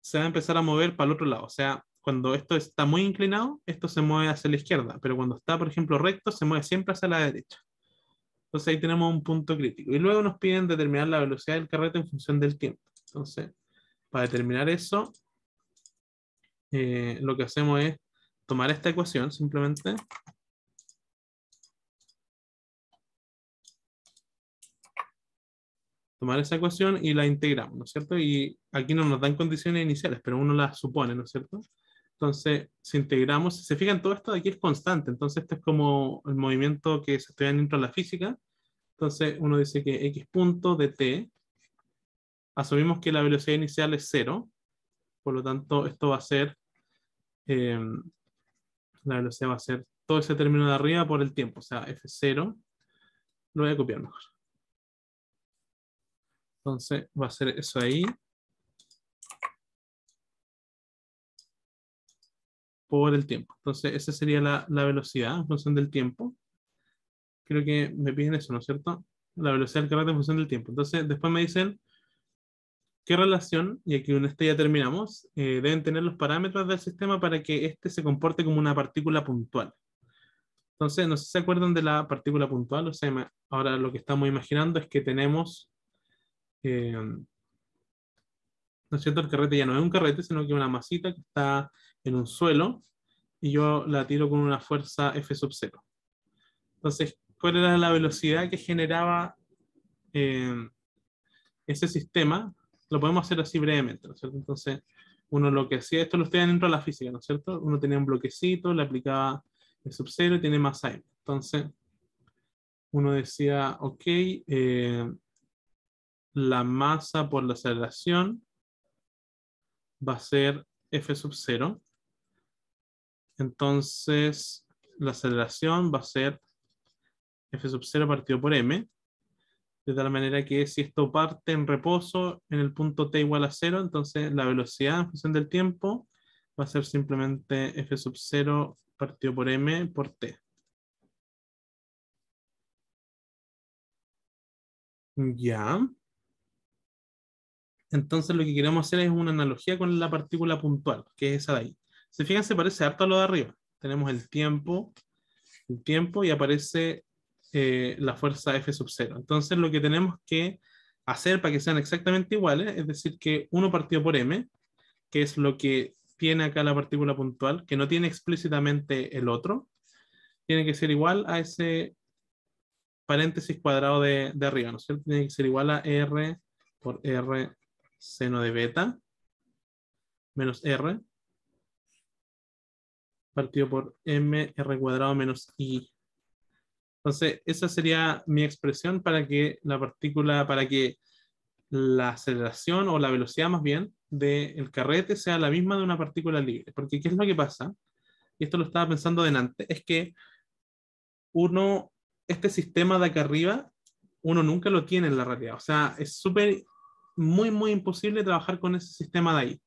se va a empezar a mover para el otro lado. O sea, cuando esto está muy inclinado, esto se mueve hacia la izquierda, pero cuando está, por ejemplo, recto, se mueve siempre hacia la derecha. Entonces ahí tenemos un punto crítico. Y luego nos piden determinar la velocidad del carrete en función del tiempo. Entonces, para determinar eso, lo que hacemos es tomar esta ecuación simplemente. Tomar esa ecuación y la integramos, ¿no es cierto? Y aquí no nos dan condiciones iniciales, pero uno las supone, ¿no es cierto? Entonces, si integramos, si se fijan, todo esto de aquí es constante, entonces esto es como el movimiento que se estudia dentro de la física. Entonces, uno dice que x punto de t, asumimos que la velocidad inicial es cero, por lo tanto, esto va a ser, eh, la velocidad va a ser todo ese término de arriba por el tiempo, o sea, f0, lo voy a copiar mejor. Entonces, va a ser eso ahí, por el tiempo. Entonces, esa sería la velocidad en función del tiempo. Creo que me piden eso, ¿no es cierto? La velocidad del carrete en función del tiempo. Entonces, después me dicen qué relación, y aquí con este ya terminamos, deben tener los parámetros del sistema para que éste se comporte como una partícula puntual. Entonces, no sé si se acuerdan de la partícula puntual, o sea, ahora lo que estamos imaginando es que tenemos, ¿no es cierto? El carrete ya no es un carrete, sino que es una masita que está en un suelo y yo la tiro con una fuerza F sub 0. Entonces, ¿cuál era la velocidad que generaba eh, ese sistema? Lo podemos hacer así brevemente, ¿no es cierto? Entonces, uno lo que hacía, esto lo estoy dentro de la física, ¿no es cierto? Uno tenía un bloquecito, le aplicaba el sub 0 y tiene masa M. Entonces, uno decía, ok, la masa por la aceleración va a ser F sub 0. Entonces, la aceleración va a ser F sub 0 partido por M, de tal manera que si esto parte en reposo en el punto t igual a 0, entonces la velocidad en función del tiempo va a ser simplemente F sub 0 partido por M por t. Ya. Entonces lo que queremos hacer es una analogía con la partícula puntual, que es esa de ahí. Si fijan, se parece harto a lo de arriba. Tenemos el tiempo y aparece la fuerza F sub 0. Entonces lo que tenemos que hacer para que sean exactamente iguales, es decir, que uno partido por m, que es lo que tiene acá la partícula puntual, que no tiene explícitamente el otro, tiene que ser igual a ese paréntesis cuadrado de arriba, ¿no es cierto? Tiene que ser igual a R por R seno de beta menos R partido por M R cuadrado menos I. Entonces, esa sería mi expresión para que la partícula, para que la aceleración o la velocidad más bien del carrete sea la misma de una partícula libre. Porque, ¿qué es lo que pasa? Y esto lo estaba pensando delante, es que uno, este sistema de acá arriba, uno nunca lo tiene en la realidad. O sea, es súper, muy imposible trabajar con ese sistema de ahí.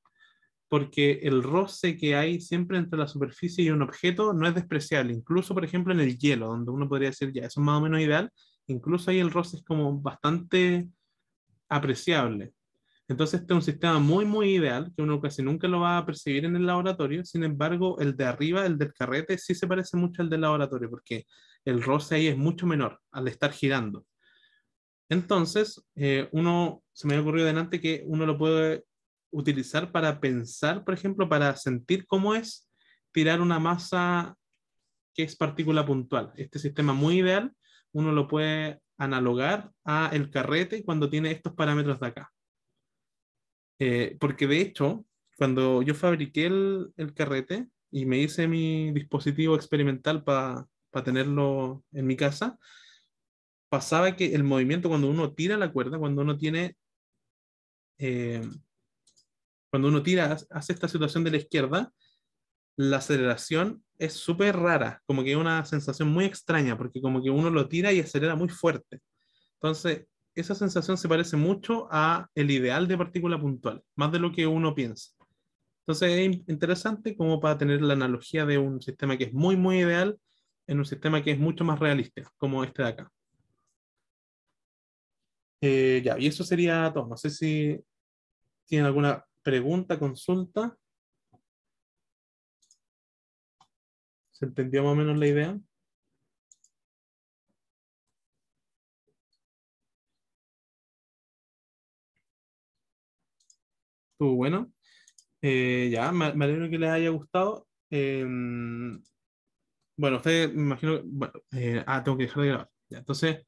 Porque el roce que hay siempre entre la superficie y un objeto no es despreciable. Incluso, por ejemplo, en el hielo, donde uno podría decir, ya, eso es más o menos ideal, incluso ahí el roce es como bastante apreciable. Entonces, este es un sistema muy ideal, que uno casi nunca lo va a percibir en el laboratorio. Sin embargo, el de arriba, el del carrete, sí se parece mucho al del laboratorio, porque el roce ahí es mucho menor al estar girando. Entonces, se me ha ocurrido delante que uno lo puede utilizar para pensar, por ejemplo, para sentir cómo es tirar una masa que es partícula puntual. Este sistema muy ideal, uno lo puede analogar a el carrete cuando tiene estos parámetros de acá. Porque de hecho, cuando yo fabriqué el carrete y me hice mi dispositivo experimental para tenerlo en mi casa, pasaba que el movimiento cuando uno tira la cuerda, eh, cuando uno tira hacia esta situación de la izquierda, la aceleración es súper rara, como que es una sensación muy extraña, porque como que uno lo tira y acelera muy fuerte. Entonces, esa sensación se parece mucho a el ideal de partícula puntual, más de lo que uno piensa. Entonces, es interesante como para tener la analogía de un sistema que es muy ideal en un sistema que es mucho más realista, como este de acá. Ya, y eso sería todo. No sé si tienen alguna pregunta, consulta. ¿Se entendió más o menos la idea? Estuvo bueno. Ya, me alegro que les haya gustado. Bueno, ustedes me imagino. Bueno, tengo que dejar de grabar. Ya, entonces,